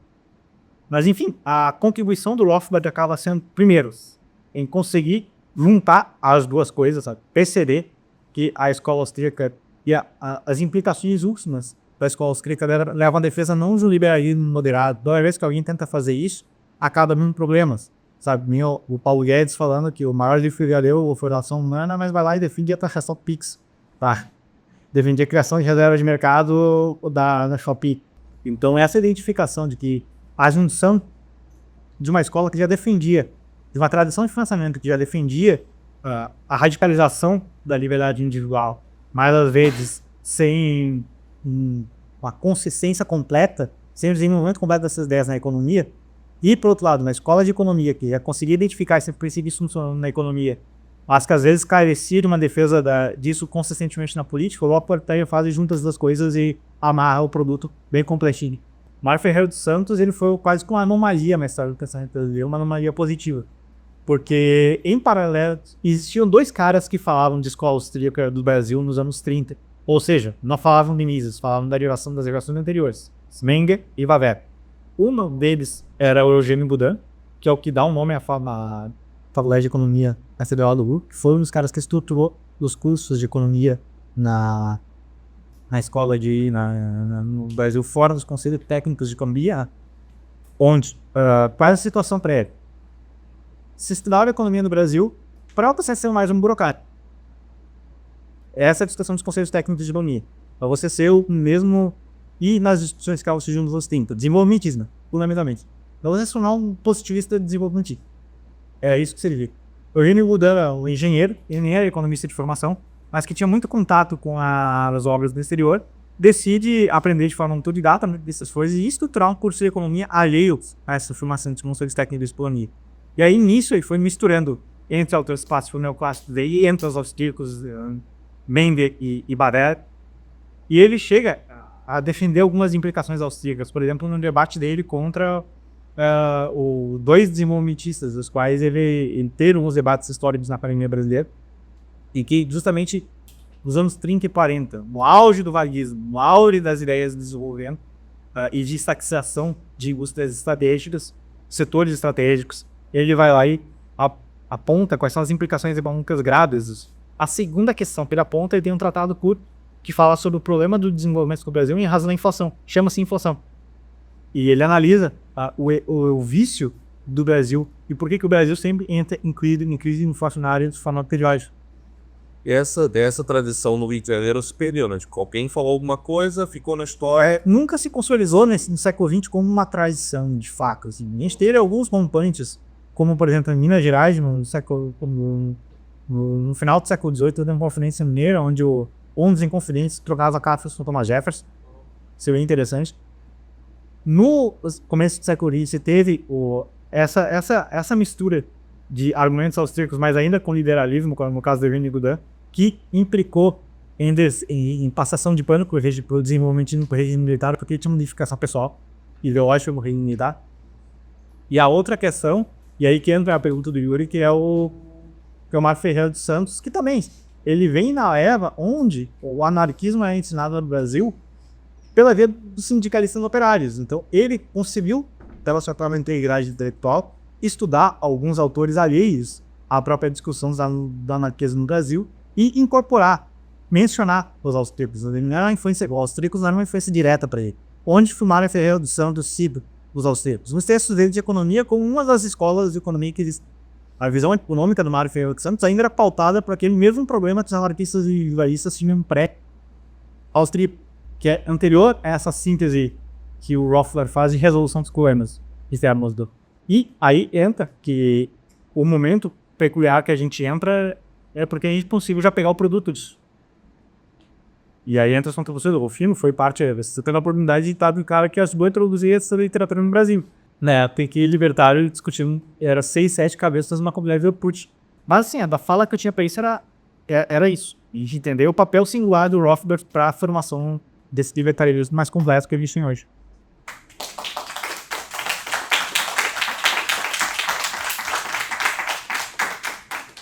S1: Mas, enfim, a contribuição do Rothbard acaba sendo, primeiro, em conseguir juntar as duas coisas, sabe? Perceber que a escola austríaca e as implicações últimas da escola austríaca levam à defesa não de um liberalismo moderado. Toda vez que alguém tenta fazer isso, acaba dando problemas, sabe? O Paulo Guedes falando que o maior livro que já leu foi a Ação Humana, mas vai lá e defende a taxação Pix, tá? Defende a criação de reserva de mercado da Shopee. Então, essa identificação de que a junção de uma escola que já defendia, de uma tradição de financiamento que já defendia a radicalização da liberdade individual, mas às vezes sem uma consistência completa, sem o desenvolvimento completo dessas ideias na economia, e, por outro lado, na escola de economia, que ia conseguir identificar esse princípio funcionando na economia, mas que às vezes carecia de uma defesa disso consistentemente na política, o Lopetegui faz juntas das coisas e amarra o produto bem completinho. Mário Ferreira dos Santos, ele foi quase que uma anomalia na história do pensamento brasileiro, uma anomalia positiva. Porque, em paralelo, existiam dois caras que falavam de escola austríaca do Brasil nos anos 30. Ou seja, não falavam de Mises, falavam da geração das gerações anteriores. Menger e Waver. Um deles era o Eugênio Boudin, que é o que dá um nome à Faculdade de Economia da CBO do Rio, que foi um dos caras que estruturou os cursos de economia na escola no Brasil, fora dos conselhos técnicos de economia, onde, qual é a situação para ele? Se estudava economia no Brasil, para você ser mais um burocrata. Essa é a discussão dos conselhos técnicos de economia. Para você ser o mesmo, e nas instituições que ela surgiu nos anos 30, desenvolvimentismo, fundamentalmente. Para você se tornar um positivista desenvolvimentista. É isso que servia. Eugênio Boudin era um engenheiro, ele nem era economista de formação, mas que tinha muito contato com as obras do exterior, decide aprender de forma autodidata dessas coisas e estruturar um curso de economia alheio a essa formação de conselhos técnicos de economia. E aí, nisso, ele foi misturando entre autores clássicos e neoclássicos, e entre os austríacos, Menger e Bader, e ele chega a defender algumas implicações austríacas, por exemplo, no debate dele contra dois desenvolvimentistas, dos quais ele teve uns debates históricos na academia brasileira, e que justamente nos anos 30 e 40, no auge do vaguismo, no auge das ideias de desenvolvimento e de estaxização de indústrias estratégicas, setores estratégicos, ele vai lá e aponta quais são as implicações econômicas graves. A segunda questão que ele aponta, ele tem um tratado curto que fala sobre o problema do desenvolvimento do Brasil em razão da inflação. Chama-se inflação. E ele analisa o vício do Brasil e por que o Brasil sempre entra em crise inflacionária de forma periódica.
S3: Dessa tradição no Rio de Janeiro se perdeu, né? Tipo, alguém falou alguma coisa, ficou na história.
S1: Nunca se consolidou no século XX como uma tradição, de fato. Assim. A gente teve alguns rompantes, como por exemplo em Minas Gerais, no final do século XVIII, teve uma conferência mineira, onde um dos inconfidentes trocava cartas com Thomas Jefferson. Isso é bem interessante. No começo do século XX, teve essa mistura de argumentos austríacos, mas ainda com liberalismo, como no caso de Eugênio Boudin, que implicou em passação de pano para o desenvolvimento para o regime militar, porque tinha uma modificação pessoal, ideológica no regime militar. E a outra questão, e aí que entra a pergunta do Yuri, que é o Mário Ferreira dos Santos, que também ele vem na era onde o anarquismo é ensinado no Brasil pela via dos sindicalistas operários. Então ele conseguiu, pela sua própria integridade intelectual, estudar alguns autores alheios à própria discussão do anarquismo no Brasil e incorporar, mencionar os austríacos. Os austríacos não eram uma influência direta para ele. Onde Mário Ferreira dos Santos cita os austríacos? Nos textos dele de economia, como uma das escolas de economia que existem. A visão econômica do Mário Ferreira dos Santos ainda era pautada por aquele mesmo problema que os anarquistas e liberalistas tinham pré-austríaco, que é anterior a essa síntese que o Rothbard faz de resolução dos problemas externos do. E aí entra que o momento peculiar que a gente entra é porque é impossível já pegar o produto disso. E aí entra a você, o filme foi parte, você tendo a oportunidade de estar do cara que ajudou a introduzir essa literatura no Brasil. Na época em que libertário discutindo, era 6, 7 cabeças numa comunidade do Putin. Mas assim, a fala que eu tinha pra isso era isso. A gente entender o papel singular do Rothbard para a formação desse libertarianismo mais complexo que a gente tem hoje.